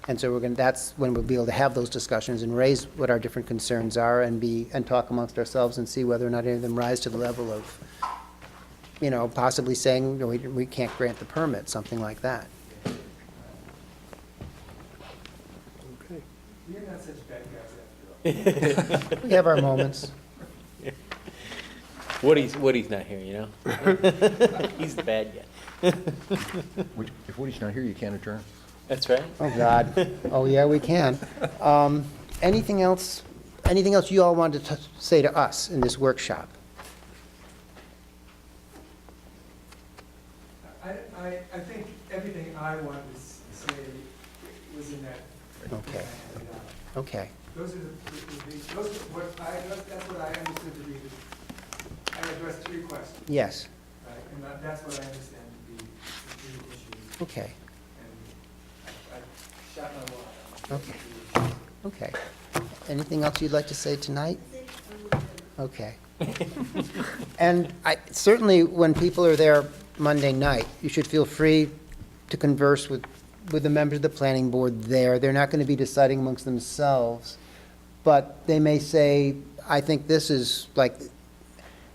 S1: And so that's when we'll be able to have those discussions and raise what our different concerns are and talk amongst ourselves and see whether or not any of them rise to the level of, possibly saying, no, we can't grant the permit, something like that.
S5: Okay.
S9: You're not such bad guys after all.
S1: We have our moments.
S4: Woody's not here, you know? He's the bad guy.
S3: If Woody's not here, you can't adjourn.
S4: That's right.
S1: Oh, God. Oh, yeah, we can. Anything else you all wanted to say to us in this workshop?
S9: I think everything I wanted to say was in that.
S1: Okay.
S9: I handed out.
S1: Okay.
S9: Those are those are that's what I understood to be, I addressed 3 questions,
S1: Yes.
S9: right? And that's what I understand to be the 3 issues.
S1: Okay.
S9: And I shot my wad.
S1: Okay. Okay. Anything else you'd like to say tonight? Okay. And certainly, when people are there Monday night, you should feel free to converse with the members of the planning board there. They're not going to be deciding amongst themselves, but they may say, I think this is like,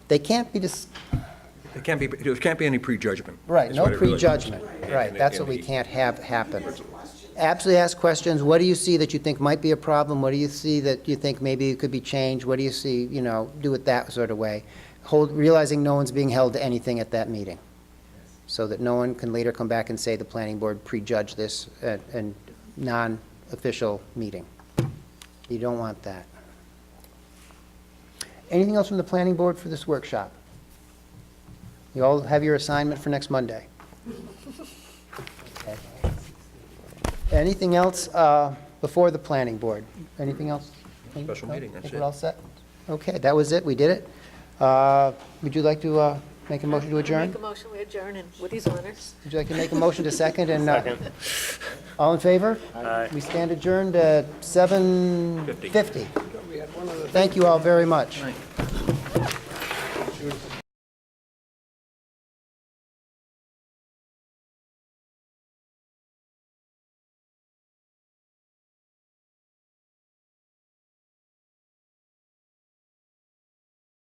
S1: they can't be,
S3: There can't be any prejudgment.
S1: right,
S3: is
S1: no
S3: what it really comes
S1: prejudgment.
S3: to.
S1: Right,
S3: And-
S1: that's
S3: and
S1: what we
S3: the-
S1: can't have happen. Absolutely ask questions. What do you see that you think might be a problem? What do you see that you think maybe it could be changed? What do you see, do it that sort of way. Realizing no one's being held to anything at that meeting, so that no one can later come back and say the planning board prejudged this at a non-official meeting. You don't want that. Anything else from the planning board for this workshop? You all have your assignment for next Monday. Okay. Anything else before the planning board? Anything else?
S3: Special meeting, that's
S1: Think
S3: it.
S1: we're all set? Okay, that was it, we did it. Would you like to make a motion to adjourn?
S12: Make a motion, we adjourn, and Woody's honors.
S1: Would you like to make a motion to second? And all in favor? Aye. We stand adjourned at 7:50.
S5: We had one other thing.
S1: Thank you all very much.